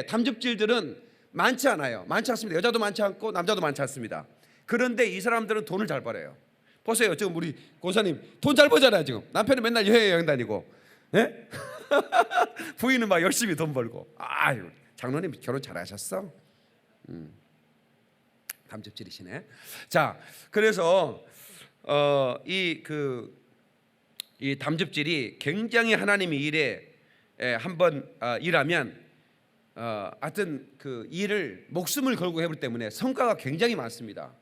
담즙질들은 많지 않아요. 많지 않습니다. 여자도 많지 않고 남자도 많지 않습니다. 그런데 이 사람들은 돈을 잘 벌어요. 보세요. 지금 우리 권사님 돈 잘 벌잖아요. 지금 남편은 맨날 여행 다니고, 부인은 막 열심히 돈 벌고. 아유, 장로님 결혼 잘하셨어? 담즙질이시네. 자, 그래서 이 담즙질이 굉장히 하나님의 일에 한번 일하면 하여튼 그 일을 목숨을 걸고 해보기 때문에 성과가 굉장히 많습니다.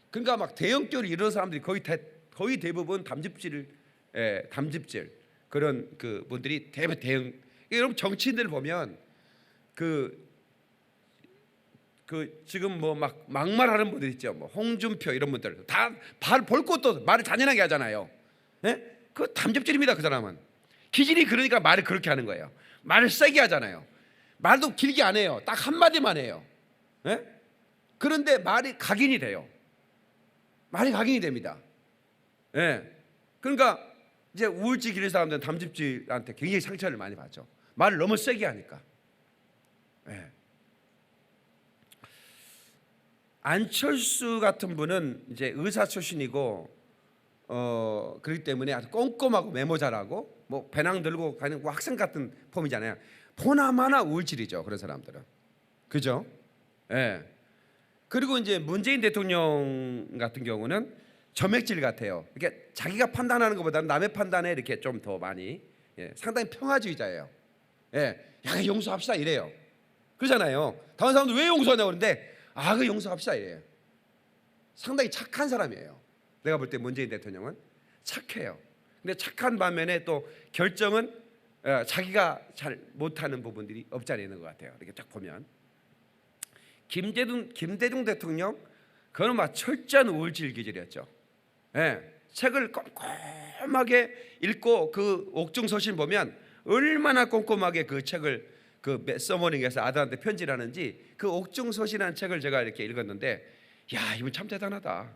그러니까 막 대형교를 이루는 사람들이 거의 대부분 담즙질 그런 그 분들이 대형. 여러분 정치인들 보면 지금 뭐 막 막말하는 분들 있죠. 뭐 홍준표 이런 분들 다 볼 것도 말을 잔인하게 하잖아요. 그 담즙질입니다. 그 사람은 기질이 그러니까 말을 그렇게 하는 거예요. 말을 세게 하잖아요. 말도 길게 안 해요. 딱 한마디만 해요. 그런데 말이 각인이 돼요. 말이 각인이 됩니다. 그러니까 이제 우울증 기는 사람들은 담즙질한테 굉장히 상처를 많이 받죠. 말을 너무 세게 하니까. 안철수 같은 분은 이제 의사 출신이고 그렇기 때문에 아주 꼼꼼하고 메모 잘하고 뭐 배낭 들고 가는 뭐 학생 같은 폼이잖아요. 보나마나 우울질이죠. 그런 사람들은. 그죠? 그리고 이제 문재인 대통령 같은 경우는 점액질 같아요. 이렇게 자기가 판단하는 것보다는 남의 판단에 이렇게 좀 더 많이, 상당히 평화주의자예요. 야, 용서합시다 이래요. 그러잖아요. 다른 사람들 왜 용서하냐고 그러는데 그 용서합시다 이래요. 상당히 착한 사람이에요. 내가 볼 때 문재인 대통령은 착해요. 근데 착한 반면에 또 결정은 자기가 잘 못하는 부분들이 없지 않아 있는 것 같아요. 이렇게 딱 보면 김대중 대통령 그는 막 철저한 우울질 기질이었죠. 책을 꼼꼼하게 읽고 그 옥중서신 보면 얼마나 꼼꼼하게 그 책을 그 서머닝에서 아들한테 편지를 하는지 그 옥중서신이라는 책을 제가 이렇게 읽었는데, 야, 이분 참 대단하다.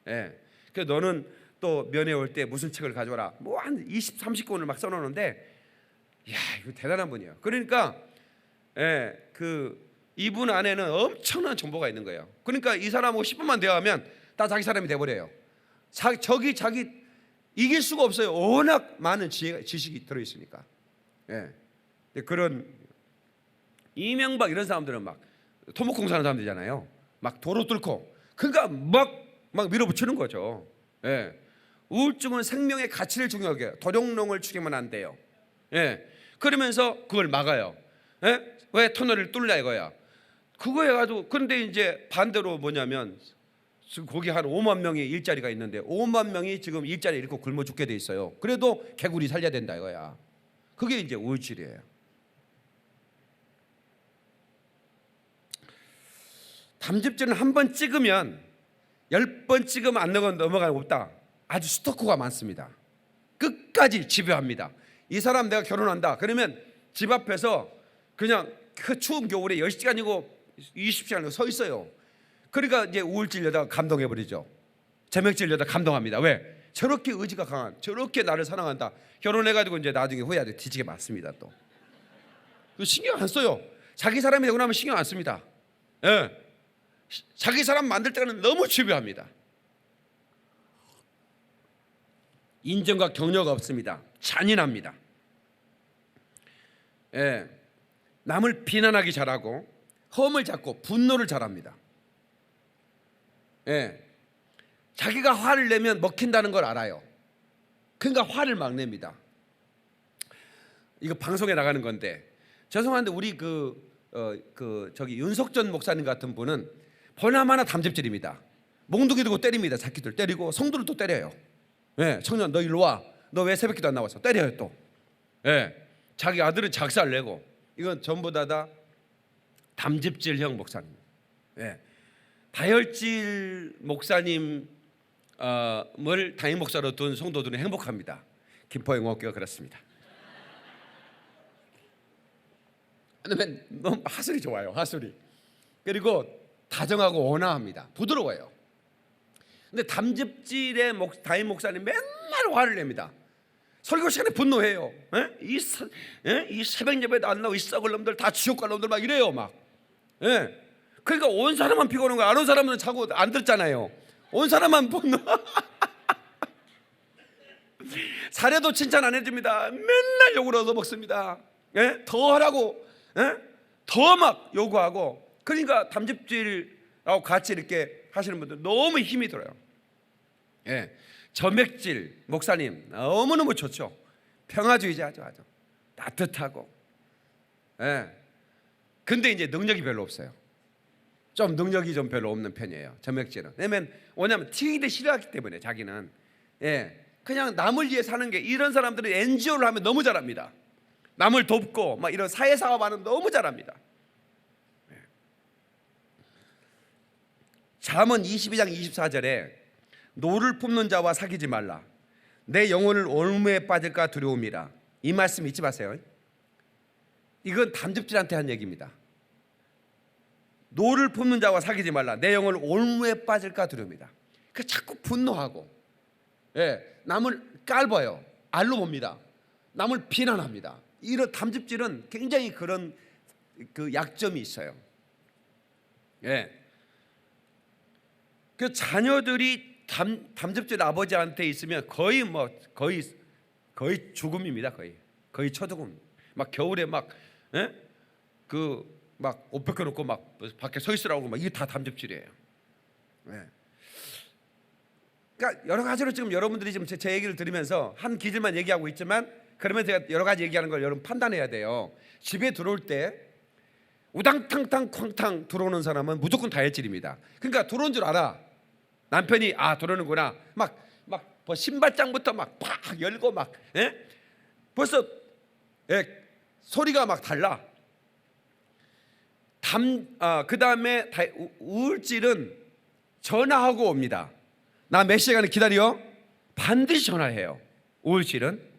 그래서 너는 또 면회 올 때 무슨 책을 가져와라. 뭐 한 20, 30권을 막 써놓는데, 야, 이거 대단한 분이에요. 그러니까 이분 안에는 엄청난 정보가 있는 거예요. 그러니까 이 사람하고 10분만 대화하면 다 자기 사람이 돼버려요. 자기 이길 수가 없어요. 워낙 많은 지식이 들어있으니까. 그런 이명박 이런 사람들은 막 토목공사하는 사람들이잖아요. 막 도로 뚫고 그러니까 막 밀어붙이는 거죠. 우울증은 생명의 가치를 중요하게 해요. 도룡뇽을 죽이면 안 돼요. 그러면서 그걸 막아요. 예? 왜 터널을 뚫냐 이거야. 그거 해가지고. 그런데 이제 반대로 뭐냐면 지금 거기 한 5만 명이 일자리가 있는데 5만 명이 지금 일자리 잃고 굶어 죽게 돼 있어요. 그래도 개구리 살려야 된다 이거야. 그게 이제 우울질이에요. 담즙질은 한 번 찍으면 10번 찍으면 안 넘어가는 거 없다. 아주 스토커가 많습니다. 끝까지 집요합니다. 이 사람 내가 결혼한다 그러면 집 앞에서 그냥 그 추운 겨울에 10시간이고 20시간이고 서 있어요. 그러니까 이제 우울질 여자가 감동해버리죠. 점액질 여자 감동합니다. 왜? 저렇게 의지가 강한, 저렇게 나를 사랑한다. 결혼해가지고 이제 나중에 후회하죠. 뒤지게 맞습니다. 또 신경 안 써요. 자기 사람이 되고 나면 신경 안 씁니다. 예. 자기 사람 만들 때는 너무 집요합니다. 인정과 격려가 없습니다. 잔인합니다. 예. 남을 비난하기 잘하고 험을 잡고 분노를 잘합니다. 예. 자기가 화를 내면 먹힌다는 걸 알아요. 그러니까 화를 막 냅니다. 이거 방송에 나가는 건데 죄송한데 우리 저기 윤석전 목사님 같은 분은 보나마나 담즙질입니다. 몽둥이 들고 때립니다. 자기들 때리고 성도를 또 때려요. 예. 청년 너 일로 와. 너 왜 새벽기도 안 나와서 때려요 또. 예. 자기 아들은 작살 내고. 이건 전부 다 담즙질형 목사님. 예. 다혈질 목사님을 담임 목사로 둔 성도들은 행복합니다. 김포 영어교가 그렇습니다. 왜냐면 너무 하술이 좋아요. 하술이. 그리고 다정하고 온화합니다. 부드러워요. 근데 담즙질의 담임 목사님 맨날 화를 냅니다. 설교 시간에 분노해요. 이 새벽 예배도 안 나오고 이 썩을 놈들 다 지옥 갈 놈들 막 이래요 막. 예. 그러니까 온 사람만 피곤한 거야. 안 온 사람은 자고 안 듣잖아요. 온 사람만 분노. 사례도 칭찬 안 해줍니다. 맨날 욕을 얻어먹습니다. 예? 더 하라고. 예? 더 막 요구하고. 그러니까 담즙질하고 같이 이렇게 하시는 분들 너무 힘이 들어요. 예. 점액질 목사님 너무너무 좋죠. 평화주의자죠. 아주 따뜻하고. 예. 근데 이제 능력이 별로 없어요. 좀 능력이 좀 별로 없는 편이에요. 점액질은. 왜냐면 튀기기 싫어하기 때문에 자기는. 예. 그냥 남을 위해 사는 게, 이런 사람들은 NGO를 하면 너무 잘합니다. 남을 돕고 막 이런 사회사업하는 너무 잘합니다. 예. 잠언 22장 24절에 노를 품는 자와 사귀지 말라. 내 영혼을 올무에 빠질까 두려움이라. 이 말씀 잊지 마세요. 이건 담즙질한테 한 얘기입니다. 노를 품는 자와 사귀지 말라. 내 영혼을 올무에 빠질까 두려움이다. 그 자꾸 분노하고, 예, 남을 깔봐요. 알로 봅니다. 남을 비난합니다. 이런 담즙질은 굉장히 그런 그 약점이 있어요. 예. 그 자녀들이 담즙질 아버지한테 있으면 거의 죽음입니다. 거의 처죽음. 막 겨울에 막 옷 벗겨놓고 막 밖에 서 있으라고 막, 이게 다 담즙질이에요. 네. 그러니까 여러 가지로 지금 여러분들이 지금 제 얘기를 들으면서 한 기질만 얘기하고 있지만, 그러면 제가 여러 가지 얘기하는 걸 여러분 판단해야 돼요. 집에 들어올 때 우당탕탕 쾅탕 들어오는 사람은 무조건 다혈질입니다. 그러니까 들어온 줄 알아. 남편이 들어오는구나. 막 신발장부터 막 팍 열고 막, 예? 벌써 소리가 막 달라. 그 다음에 우울질은 전화하고 옵니다. 나 몇 시간을 기다려? 반드시 전화해요. 우울질은.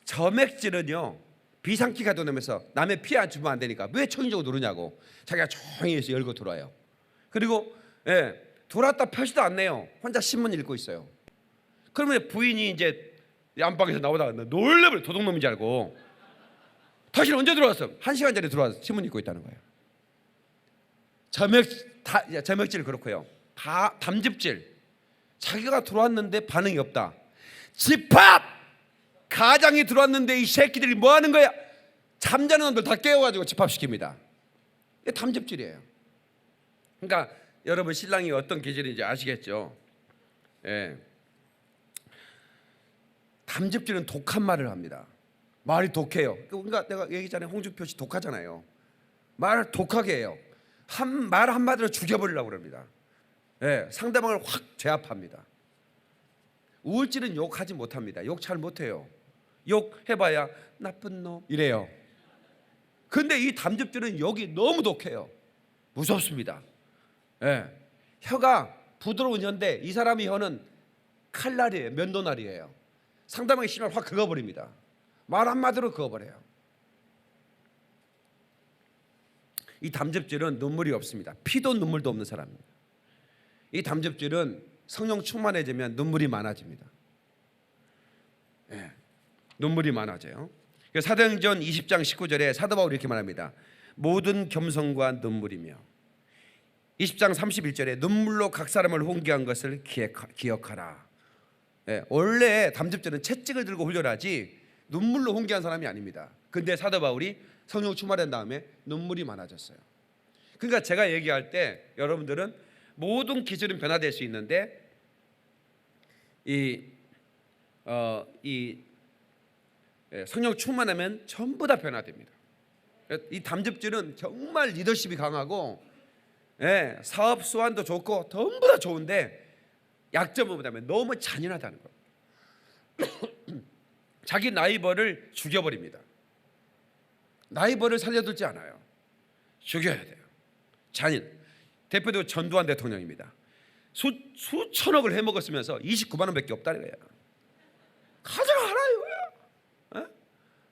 점액질은요, 비상키가 도면서 남의 피해 안 주면 안 되니까 왜 초인적으로 누르냐고 자기가 조용히 해서 열고 들어와요. 그리고 들어왔다 펴지도 않네요. 혼자 신문 읽고 있어요. 그러면 부인이 이제 안방에서 나오다가 놀래버려. 도둑놈인 줄 알고. 당신 언제 들어왔어? 1시간 전에 들어와서 신문 읽고 있다는 거예요. 점액질 그렇고요. 담즙질, 자기가 들어왔는데 반응이 없다. 집합! 가장이 들어왔는데 이 새끼들이 뭐 하는 거야? 잠자는 놈들 다 깨워가지고 집합시킵니다. 이게 담즙질이에요. 그러니까 여러분, 신랑이 어떤 기질인지 아시겠죠? 예. 담즙질은 독한 말을 합니다. 말이 독해요. 그러니까 내가 얘기했잖아요. 홍준표 씨 독하잖아요. 말을 독하게 해요. 말 한마디로 죽여버리려고 그럽니다. 예, 상대방을 확 제압합니다. 우울증은 욕하지 못합니다. 욕 잘 못해요. 욕 해봐야 나쁜 놈 이래요. 근데 이 담즙질은 욕이 너무 독해요. 무섭습니다. 예, 혀가 부드러운 혀인데 이 사람의 혀는 칼날이에요. 면도날이에요. 상대방의 심을 확 긁어버립니다. 말 한마디로 그어버려요. 이 담즙질은 눈물이 없습니다. 피도 눈물도 없는 사람입니다. 이 담즙질은 성령 충만해지면 눈물이 많아집니다. 네, 눈물이 많아져요. 사도행전 20장 19절에 사도 바울이 이렇게 말합니다. 모든 겸손과 눈물이며 20장 31절에 눈물로 각 사람을 훈계한 것을 기억하라. 네, 원래 담즙질은 채찍을 들고 훈련하지 눈물로 훈계한 사람이 아닙니다. 근데 사도 바울이 성령 충만한 다음에 눈물이 많아졌어요. 그러니까 제가 얘기할 때 여러분들은 모든 기질은 변화될 수 있는데 성령 충만하면 전부 다 변화됩니다. 이 담즙질은 정말 리더십이 강하고 사업 수완도 좋고 전부 다 좋은데 약점은 뭐냐면 너무 잔인하다는 거예요. 자기 라이벌을 죽여버립니다. 라이벌을 살려두지 않아요. 죽여야 돼요. 잔인. 대표도 전두환 대통령입니다. 수천억을 해먹었으면서 29만 원밖에 없다는 거예요. 가져가라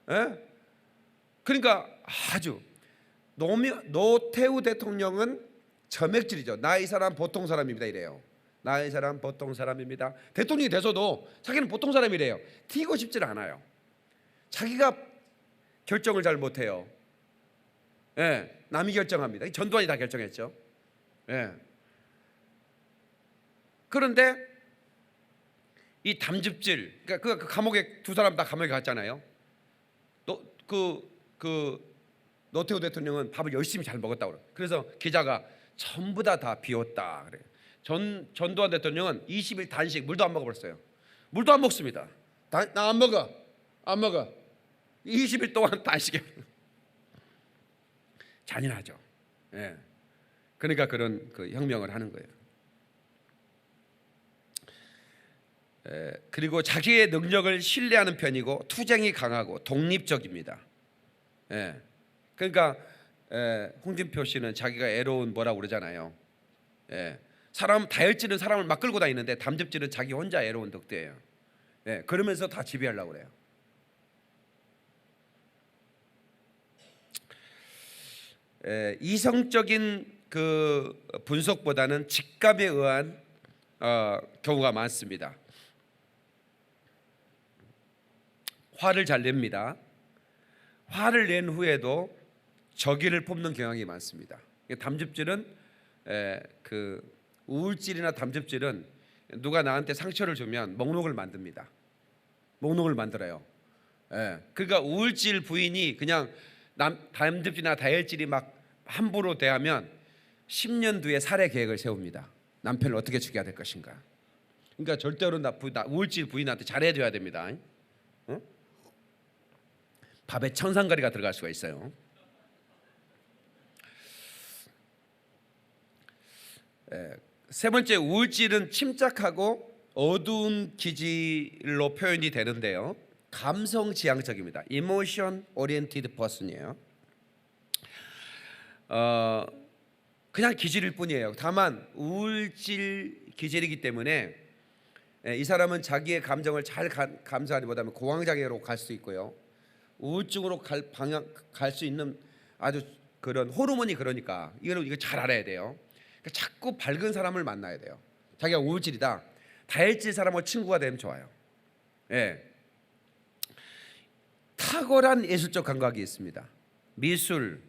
이거야. 그러니까 아주 노태우 대통령은 점액질이죠. 나 이 사람 보통 사람입니다 이래요. 나 이 사람 보통 사람입니다. 대통령이 돼서도 자기는 보통 사람이래요. 튀고 싶지 않아요. 자기가 결정을 잘 못해요. 남이 결정합니다. 전두환이 다 결정했죠. 그런데 이 담즙질, 그러니까 그 감옥에 두 사람 다 감옥에 갔잖아요. 노태우 대통령은 밥을 열심히 잘 먹었다고 그래요. 그래서 기자가 전부 다 비웠다 그래요. 전두환 대통령은 20일 단식, 물도 안 먹어버렸어요. 물도 안 먹습니다. 나 안 먹어. 20일 동안 단식해. 잔인하죠. 그러니까 그런 그 혁명을 하는 거예요. 그리고 자기의 능력을 신뢰하는 편이고 투쟁이 강하고 독립적입니다. 그러니까 홍준표 씨는 자기가 애로운 뭐라고 그러잖아요. 다혈질은 사람을 막 끌고 다니는데 담즙질은 자기 혼자 애로운 덕대예요. 그러면서 다 지배하려고 그래요. 이성적인 그 분석보다는 직감에 의한 경우가 많습니다. 화를 잘 냅니다. 화를 낸 후에도 적의를 뽑는 경향이 많습니다. 담즙질은 그 우울질이나 담즙질은 누가 나한테 상처를 주면 목록을 만듭니다. 목록을 만들어요. 그러니까 우울질 부인이 그냥 담즙질이나 다혈질이 막 함부로 대하면 10년 뒤에 살해 계획을 세웁니다. 남편을 어떻게 죽여야 될 것인가. 그러니까 절대로 우울질 부인한테 잘해줘야 됩니다. 밥에 천상가리가 들어갈 수가 있어요. 세 번째, 우울질은 침착하고 어두운 기질로 표현이 되는데요. 감성 지향적입니다. Emotion oriented person이에요. 그냥 기질일 뿐이에요. 다만 우울질 기질이기 때문에 이 사람은 자기의 감정을 잘 감수하기보다는 공황장애로 갈 수 있고요. 우울증으로 갈 수 있는 아주 그런 호르몬이 그러니까 이거 잘 알아야 돼요. 그러니까 자꾸 밝은 사람을 만나야 돼요. 자기가 우울질이다. 다혈질 사람하고 친구가 되면 좋아요. 탁월한 예술적 감각이 있습니다. 미술,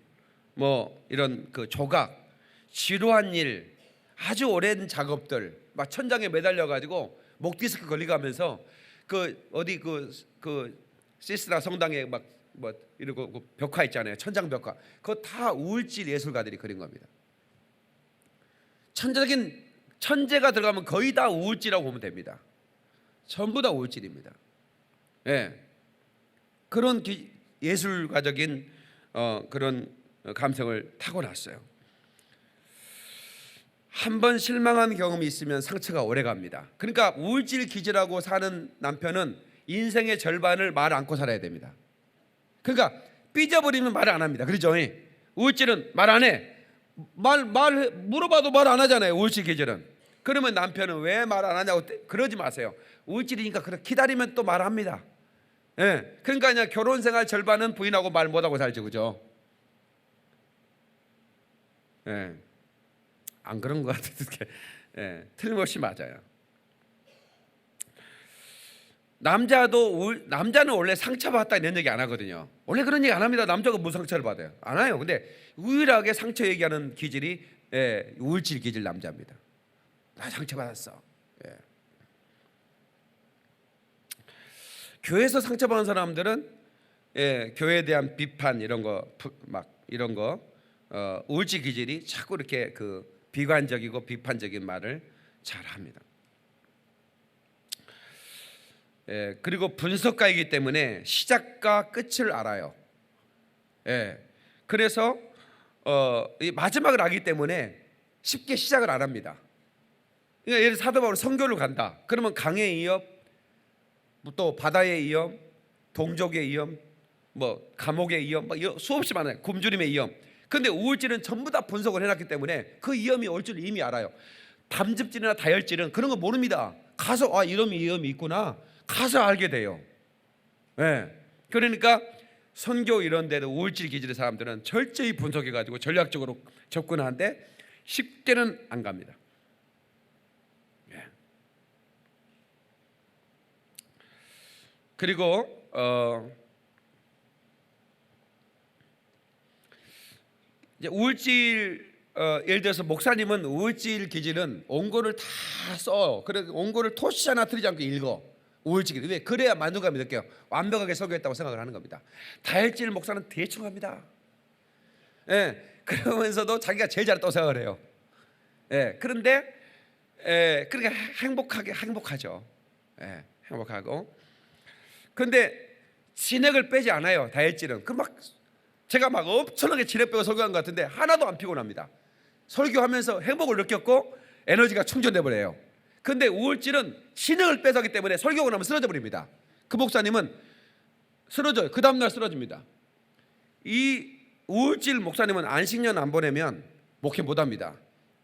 뭐 이런 그 조각, 지루한 일, 아주 오랜 작업들, 막 천장에 매달려 가지고 목 디스크 걸리가면서 그 어디 그 시스라 성당에 막 뭐 이러고 그 벽화 있잖아요. 천장 벽화. 그거 다 우울질 예술가들이 그린 겁니다. 천재가 들어가면 거의 다 우울질이라고 보면 됩니다. 전부 다 우울질입니다. 그런 예술가적인 그런 감성을 타고났어요. 한번 실망한 경험이 있으면 상처가 오래 갑니다. 그러니까 우울질 기질하고 사는 남편은 인생의 절반을 말 않고 살아야 됩니다. 그러니까 삐져버리면 말을 안 합니다. 그렇죠? 우울질은 말 안 해. 물어봐도 말 안 하잖아요. 우울질 기질은. 그러면 남편은 왜 말 안 하냐고 그러지 마세요. 우울질이니까 그렇게 기다리면 또 말합니다. 그러니까 그냥 결혼 생활 절반은 부인하고 말 못하고 살죠. 그죠? 안 그런 것 같은데 틀림없이 맞아요. 남자는 원래 상처받았다 이런 얘기 안 하거든요. 원래 그런 얘기 안 합니다. 남자가 무슨 상처를 받아요? 안 해요. 근데 유일하게 상처 얘기하는 기질이 우울질 기질 남자입니다. 나 상처받았어. 교회에서 상처받은 사람들은 교회에 대한 비판 이런 거 우울질 기질이 자꾸 이렇게 비관적이고 비판적인 말을 잘 합니다. 그리고 분석가이기 때문에 시작과 끝을 알아요. 그래서 이 마지막을 알기 때문에 쉽게 시작을 안 합니다. 그러니까 예를 들어 사도 바울이 선교를 간다. 그러면 강의 위협, 또 바다의 위험, 동족의 위험, 감옥의 위험, 수없이 많아요. 굶주림의 위험. 근데 우울질은 전부 다 분석을 해놨기 때문에 그 위험이 올 줄 이미 알아요. 담즙질이나 다혈질은 그런 거 모릅니다. 가서 이런 위험이 있구나. 가서 알게 돼요. 그러니까 선교 이런 데도 우울질 기질의 사람들은 철저히 분석해가지고 전략적으로 접근하는데 쉽게는 안 갑니다. 그리고 이제 우울질 예를 들어서 목사님은 우울질 기질은 원고를 다 써요. 그래서 원고를 토시 하나 틀리지 않고 읽어. 우울질 기질. 왜? 그래야 만족감이 느껴요. 완벽하게 설교했다고 생각을 하는 겁니다. 다혈질 목사는 대충 합니다. 그러면서도 자기가 제일 잘했다고 생각을 해요. 그런데 그러니까 행복하죠. 행복하고. 그런데 진액을 빼지 않아요. 다혈질은. 제가 엄청나게 진액 빼고 설교한 것 같은데 하나도 안 피곤합니다. 설교하면서 행복을 느꼈고 에너지가 충전돼 버려요. 근데 우울질은 진액을 빼서 하기 때문에 설교하고 나면 쓰러져 버립니다. 그 목사님은 쓰러져요. 그 다음날 쓰러집니다. 이 우울질 목사님은 안식년 안 보내면 목회 못합니다.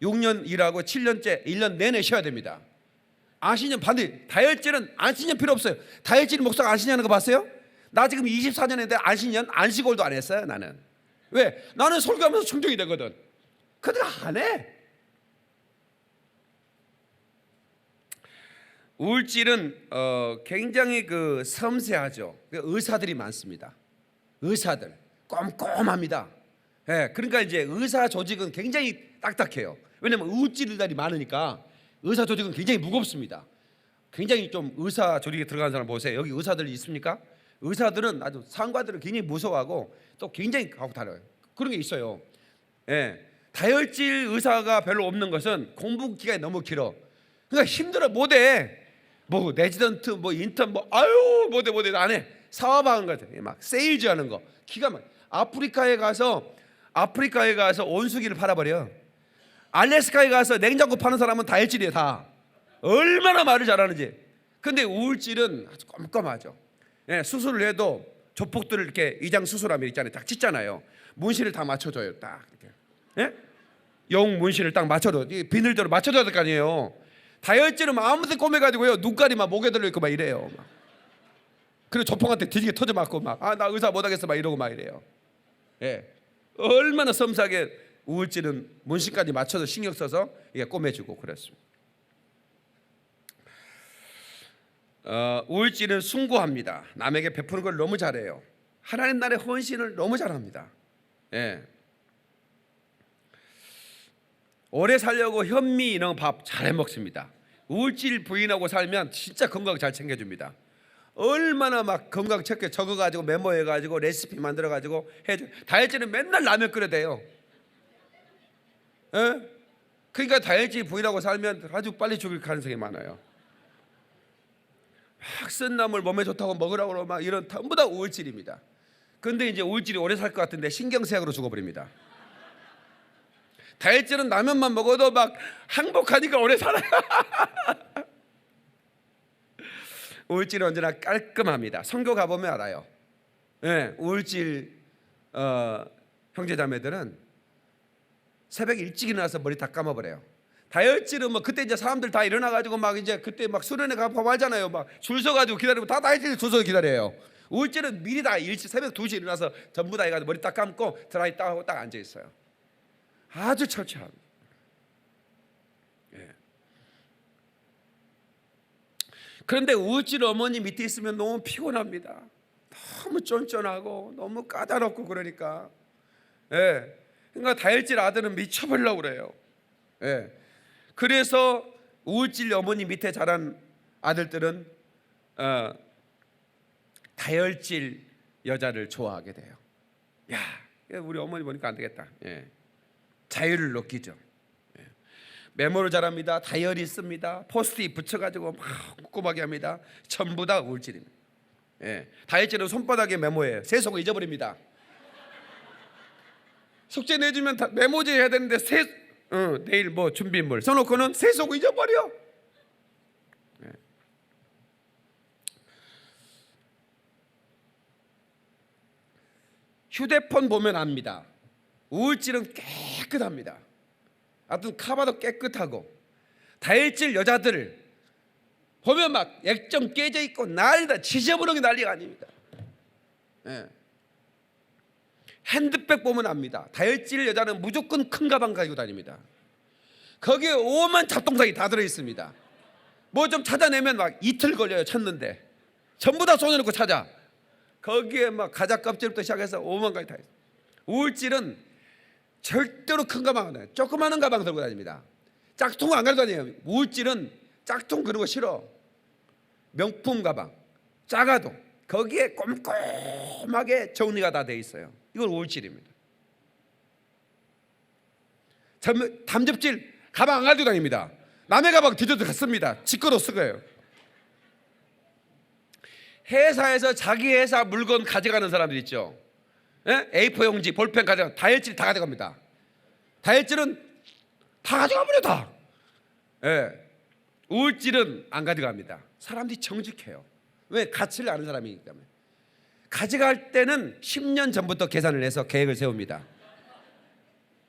6년 일하고 7년째 1년 내내 쉬어야 됩니다. 안식년 반대. 다혈질은 안식년 필요 없어요. 다혈질 목사가 안식년 하는 거 봤어요? 나 지금 24년 했는데 안식년 안식월도 안 했어요. 나는. 왜? 나는 설교하면서 충족이 되거든. 그들 안 해. 우울질은 굉장히 섬세하죠. 의사들이 많습니다. 의사들 꼼꼼합니다. 그러니까 이제 의사 조직은 굉장히 딱딱해요. 왜냐하면 우울질들이 많으니까 의사 조직은 굉장히 무겁습니다. 굉장히 좀 의사 조직에 들어가는 사람 보세요. 여기 의사들 있습니까? 의사들은 아주 상관들을 굉장히 무서워하고 또 굉장히 하고 다뤄요. 그런 게 있어요. 다혈질 의사가 별로 없는 것은 공부 기간이 너무 길어. 그러니까 힘들어. 못해. 레지던트 인턴 못해 안 해. 사업하는 거 같아. 막 세일즈 하는 거 기가 막. 아프리카에 가서 온수기를 팔아버려. 알래스카에 가서 냉장고 파는 사람은 다혈질이에요. 다. 얼마나 말을 잘하는지. 근데 우울질은 아주 꼼꼼하죠. 수술을 해도 조폭들을 이렇게 이장 수술하면 있잖아요. 딱 찢잖아요. 문신을 다 맞춰줘요. 딱 이렇게. 용 문신을 딱 맞춰줘. 비늘대로 맞춰줘야 될 거 아니에요. 다혈질은 아무데 꼬매가지고요. 눈깔이 목에 들어있고 막 이래요. 그리고 조폭한테 뒤지게 터져 맞고 나 의사 못하겠어 이러고 막 이래요. 얼마나 섬세하게 우울질은 문신까지 맞춰서 신경 써서 이게 꼬매주고 그랬습니다. 우울질은 숭고합니다. 남에게 베푸는 걸 너무 잘해요. 하나님 나라의 헌신을 너무 잘합니다. 오래 살려고 현미 이런 밥 잘 해먹습니다. 우울질 부인하고 살면 진짜 건강 잘 챙겨줍니다. 얼마나 건강 체크 적어가지고 메모해가지고 레시피 만들어가지고 해줘. 다혈질은 맨날 라면 끓여대요. 그러니까 다혈질 부인하고 살면 아주 빨리 죽을 가능성이 많아요. 막 쓴나물 몸에 좋다고 먹으라고 그러고 막 이런 전부 다 우울질입니다. 근데 이제 우울질이 오래 살 것 같은데 신경쇠약으로 죽어버립니다. 다혈질은 라면만 먹어도 막 행복하니까 오래 살아요. 우울질은 언제나 깔끔합니다. 선교 가보면 알아요. 우울질 형제자매들은 새벽 일찍 일어나서 머리 다 감아버려요. 다혈질은 뭐 그때 이제 사람들 다 일어나가지고 막 이제 그때 막 수련회 가고 하잖아요. 막 줄 서가지고 기다리면 다 다혈질 줄 서서 기다려요. 우울질은 미리 다 일찍 새벽 2시 일어나서 전부 다 해가지고 머리 딱 감고 드라이 딱 하고 딱 앉아 있어요. 아주 철저합니다. 그런데 우울질 어머니 밑에 있으면 너무 피곤합니다. 너무 쫀쫀하고 너무 까다롭고 그러니까. 그러니까 다혈질 아들은 미쳐버리려고 그래요. 그래서 우울질 어머니 밑에 자란 아들들은 다혈질 여자를 좋아하게 돼요. 야, 우리 어머니 보니까 안 되겠다. 자유를 느끼죠. 메모를 잘합니다. 다이어리 씁니다. 포스트잇 붙여가지고 막 꼼꼼하게 합니다. 전부 다 우울질입니다. 다이어리는 손바닥에 메모해요. 세속을 잊어버립니다. 숙제 내주면 메모지 해야 되는데 내일 뭐 준비물 써놓고는 세속을 잊어버려. 휴대폰 보면 압니다. 우울질은 깨끗합니다. 하여튼 카바도 깨끗하고. 다혈질 여자들 보면 막 액정 깨져 있고 난리다. 지저분하게 난리가 아닙니다. 핸드백 보면 압니다. 다혈질 여자는 무조건 큰 가방 가지고 다닙니다. 거기에 오만 잡동사니 다 들어있습니다. 뭐 좀 찾아내면 막 이틀 걸려요. 찾는데 전부 다 손에 넣고 찾아. 거기에 막 가자 껍질부터 시작해서 오만 가지 다 있어요. 우울질은 절대로 큰 가방 안 해요. 조그마한 가방 들고 다닙니다. 짝퉁 안 가지고 다녀요. 우울질은 짝퉁 그런 거 싫어. 명품 가방 작아도 거기에 꼼꼼하게 정리가 다 돼 있어요. 이건 우울질입니다. 담즙질 가방 안 가지고 다닙니다. 남의 가방 뒤져도 갔습니다. 지꺼도 쓰고요. 회사에서 자기 회사 물건 가져가는 사람들 있죠. A4 용지, 볼펜 가져가, 다혈질 다 가져갑니다. 다혈질은 다 가져가버려 다. 우울질은 안 가져갑니다. 사람들이 정직해요. 왜? 가치를 아는 사람이기 때문에. 가져갈 때는 10년 전부터 계산을 해서 계획을 세웁니다.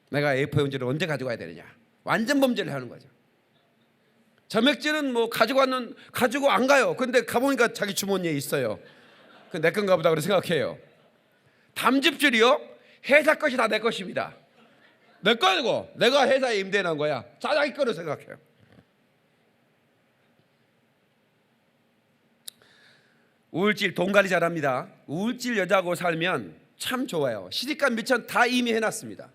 내가 A4 용지를 언제 가져가야 되느냐. 완전 범죄를 하는 거죠. 점액질은 뭐 가지고 안 가요. 근데 가보니까 자기 주머니에 있어요. 그 내 건가 보다 그렇게 생각해요. 담즙질이요? 회사 것이 다 내 것입니다. 내 거고 내가 회사에 임대해 놓은 거야. 자기 거로 생각해요. 우울질 돈 관리 잘합니다. 우울질 여자하고 살면 참 좋아요. 시집값 미천 다 이미 해놨습니다.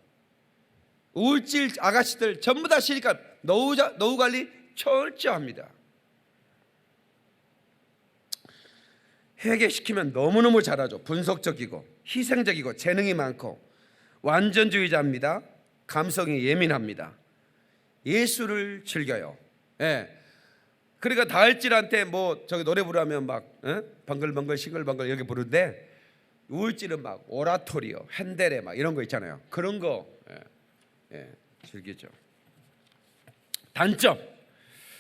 우울질 아가씨들 전부 다 시집값 노후 관리 철저합니다. 회개시키면 너무너무 잘하죠. 분석적이고 희생적이고 재능이 많고 완전주의자입니다. 감성이 예민합니다. 예술을 즐겨요. 그러니까 다혈질한테 뭐 저기 노래 부르면 막 벙글벙글 싱글벙글 이렇게 부르는데 우울질은 막 오라토리오, 핸델에 막 이런 거 있잖아요. 그런 거 즐기죠. 단점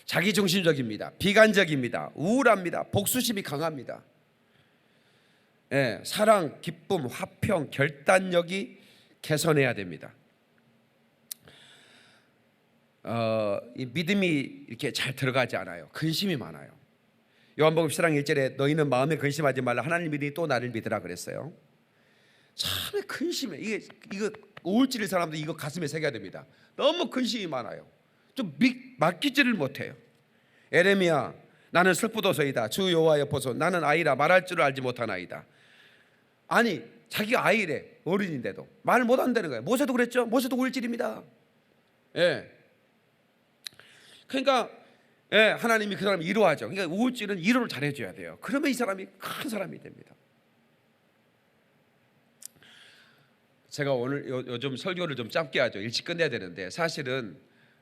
자기중심적입니다. 비관적입니다. 우울합니다. 복수심이 강합니다. 사랑, 기쁨, 화평, 결단력이 개선해야 됩니다. 이 믿음이 이렇게 잘 들어가지 않아요. 근심이 많아요. 요한복음 10장 1절에 너희는 마음에 근심하지 말라. 하나님 믿으니 또 나를 믿으라 그랬어요. 참 근심해. 이거 우울질의 사람들 이거 가슴에 새겨야 됩니다. 너무 근심이 많아요. 좀 맡기지를 못해요. 에레미야 나는 슬프도소이다. 주 여호와여 보소 나는 아이라 말할 줄을 알지 못하나이다. 아니 자기가 아이래. 어른인데도 말 못한다는 거예요. 모세도 그랬죠. 모세도 우울질입니다. 그러니까 하나님이 그 사람을 위로하죠. 그러니까 우울질은 위로를 잘해줘야 돼요. 그러면 이 사람이 큰 사람이 됩니다. 제가 오늘 요즘 설교를 좀 짧게 하죠. 일찍 끝내야 되는데 사실은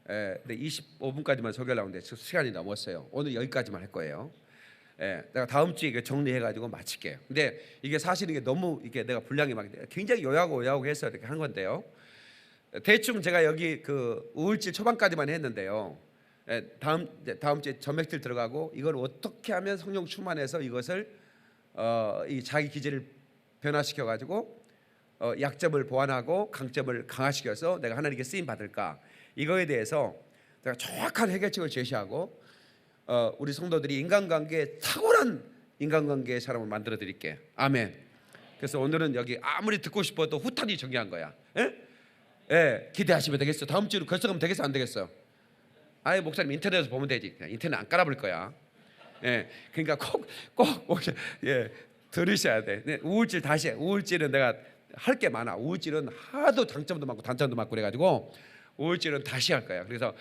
25분까지만 설교를 하는데 시간이 넘었어요. 오늘 여기까지만 할 거예요. 내가 다음 주에 이거 정리해가지고 마칠게요. 근데 이게 사실 이게 너무 이게 내가 분량이 막 굉장히 요약고 해서 이렇게 한 건데요. 대충 제가 여기 그 우울질 초반까지만 했는데요. 다음 주에 점액질 들어가고 이걸 어떻게 하면 성령 충만해서 이것을 이 자기 기질을 변화시켜 가지고 약점을 보완하고 강점을 강화시켜서 내가 하나님께 쓰임 받을까, 이거에 대해서 내가 정확한 해결책을 제시하고 우리 성도들이 인간관계에 탁월한 인간관계의 사람을 만들어 드릴게. 아멘. 그래서 오늘은 여기 아무리 듣고 싶어도 후탄이 정리한 거야. 기대하시면 되겠어. 다음 주로 결정하면 되겠어, 안 되겠어? 아예 목사님 인터넷에서 보면 되지. 인터넷 안 깔아볼 거야. 그러니까 꼭 들으셔야 돼. 우울질 다시 해. 우울질은 내가 할 게 많아. 우울질은 하도 장점도 많고 단점도 많고 그래가지고 우울질은 다시 할 거야. 그래서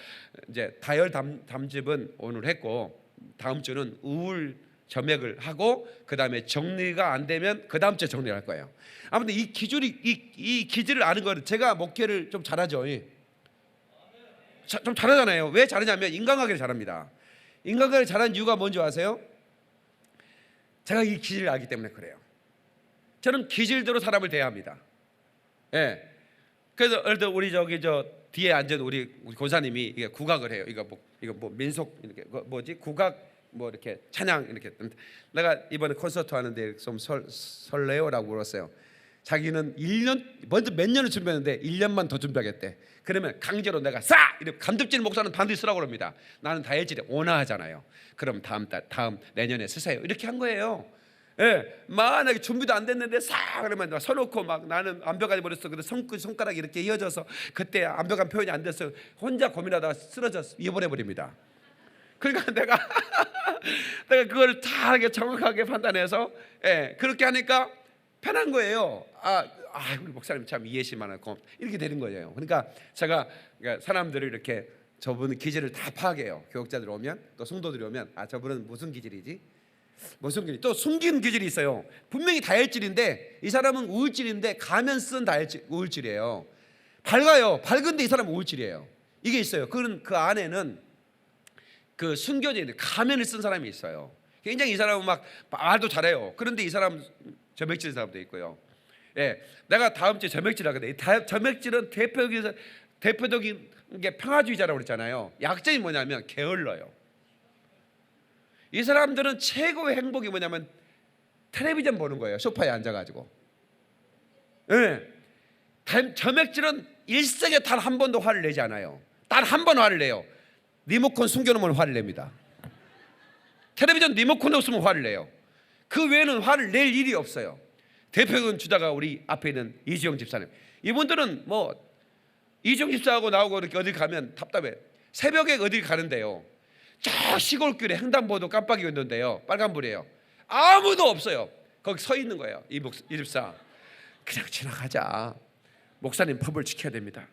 이제 다열 담집은 오늘 했고 다음 주는 우울 점액을 하고 그 다음에 정리가 안 되면 그 다음 주에 정리할 거예요. 아무튼 이 기질을 아는 거는 제가 목회를 좀 잘하죠. 좀 잘하잖아요. 왜 잘하냐면 인간관계를 잘합니다. 인간관계를 잘하는 이유가 뭔지 아세요? 제가 이 기질을 알기 때문에 그래요. 저는 기질대로 사람을 대합니다. 그래서 예를 들어 우리 뒤에 앉은 우리 권사님이 이게 국악을 해요. 이거 뭐 민속 이렇게 뭐지 국악 뭐 이렇게 찬양 이렇게. 내가 이번에 콘서트 하는데 좀 설레요라고 물었어요. 자기는 1년 먼저 몇 년을 준비했는데 1년만 더 준비하겠대. 그러면 강제로 내가 이렇게 감독진 목사는 반드시 쓰라고 합니다. 나는 다혈질에 온화하잖아요. 그럼 다음 내년에 쓰세요. 이렇게 한 거예요. 만약에 준비도 안 됐는데 그러면 막 서놓고 막 나는 완벽하게 버렸어. 근데 손가락이 이렇게 이어져서 그때 완벽한 표현이 안 됐어요. 혼자 고민하다가 쓰러져서 입원해 버립니다. 그러니까 내가 그걸 다 정확하게 판단해서 그렇게 하니까 편한 거예요. 우리 목사님 참 이해심 많고 이렇게 되는 거예요. 그러니까 제가 사람들을 이렇게 저분 기질을 다 파악해요. 교육자들 오면 또 성도들이 오면 저분은 무슨 기질이지? 무슨 기질? 또 숨긴 기질이 있어요. 분명히 다혈질인데 이 사람은 우울질인데 가면 쓴 우울질이에요. 밝아요. 밝은데 이 사람은 우울질이에요. 이게 있어요. 그 안에는 그 숨겨져 있는 가면을 쓴 사람이 있어요. 굉장히 이 사람은 막 말도 잘해요. 그런데 이 사람 점액질 사람도 있고요. 내가 다음 주에 점액질하거든. 점액질은 대표적인 게 평화주의자라고 그랬잖아요. 약점이 뭐냐면 게을러요. 이 사람들은 최고의 행복이 뭐냐면 텔레비전 보는 거예요. 소파에 앉아가지고. 점액질은 일생에 단 한 번도 화를 내지 않아요. 단 한 번 화를 내요. 리모컨 숨겨놓으면 화를 냅니다. 텔레비전 리모컨 없으면 화를 내요. 그 외에는 화를 낼 일이 없어요. 대표적인 주자가 우리 앞에 있는 이주영 집사님. 이분들은 뭐 이주영 집사하고 나오고 이렇게 어디 가면 답답해. 새벽에 어디 가는데요. 저 시골길에 횡단보도 깜빡이었는데요. 빨간불이에요. 아무도 없어요. 거기 서 있는 거예요. 이 집사. 그냥 지나가자. 목사님 법을 지켜야 됩니다.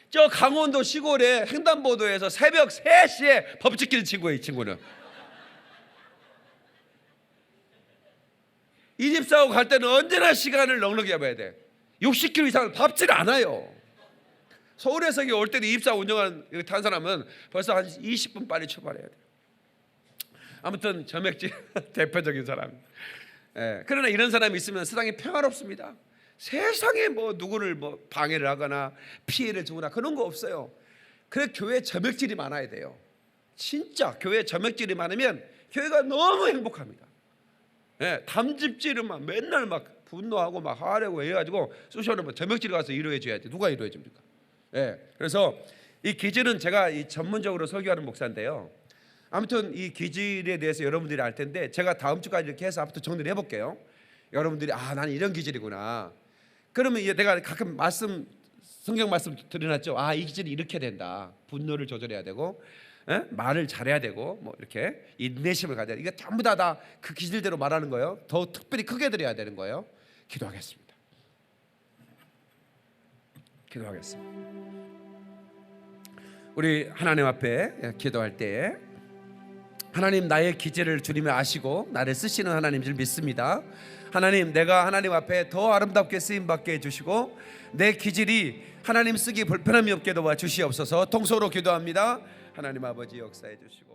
저 강원도 시골에 횡단보도에서 새벽 3시에 법 지키는 친구예요. 이 친구는. 이 집사하고 갈 때는 언제나 시간을 넉넉히 잡아야 돼. 60km 이상을 밟질 않아요. 서울에서 올 때도 이 집사 운영한 탄 사람은 벌써 한 20분 빨리 출발해야 돼. 아무튼 점액질 대표적인 사람. 그러나 이런 사람이 있으면 세상이 평화롭습니다. 세상에 뭐 누구를 뭐 방해를 하거나 피해를 주거나 그런 거 없어요. 그래 교회 점액질이 많아야 돼요. 진짜 교회 점액질이 많으면 교회가 너무 행복합니다. 담즙질은 막 맨날 막 분노하고 막 화내고 해가지고 쑤셔놓으면 점액질 가서 위로해 줘야지. 누가 위로해 줍니까? 그래서 이 기질은 제가 이 전문적으로 설교하는 목사인데요. 아무튼 이 기질에 대해서 여러분들이 알 텐데 제가 다음 주까지 이렇게 해서 앞부터 정리를 해볼게요. 여러분들이 나는 이런 기질이구나. 그러면 내가 가끔 성경 말씀 드려놨죠. 이 기질이 이렇게 된다. 분노를 조절해야 되고, 말을 잘해야 되고, 뭐 이렇게 인내심을 가져야 돼. 이게 전부 다 그 기질대로 말하는 거예요. 더 특별히 크게 드려야 되는 거예요. 기도하겠습니다. 우리 하나님 앞에 기도할 때 하나님 나의 기질을 주님이 아시고 나를 쓰시는 하나님 줄 믿습니다. 하나님 내가 하나님 앞에 더 아름답게 쓰임받게 해주시고 내 기질이 하나님 쓰기 불편함이 없게 도와주시옵소서. 통소로 기도합니다. 하나님 아버지 역사해 주시고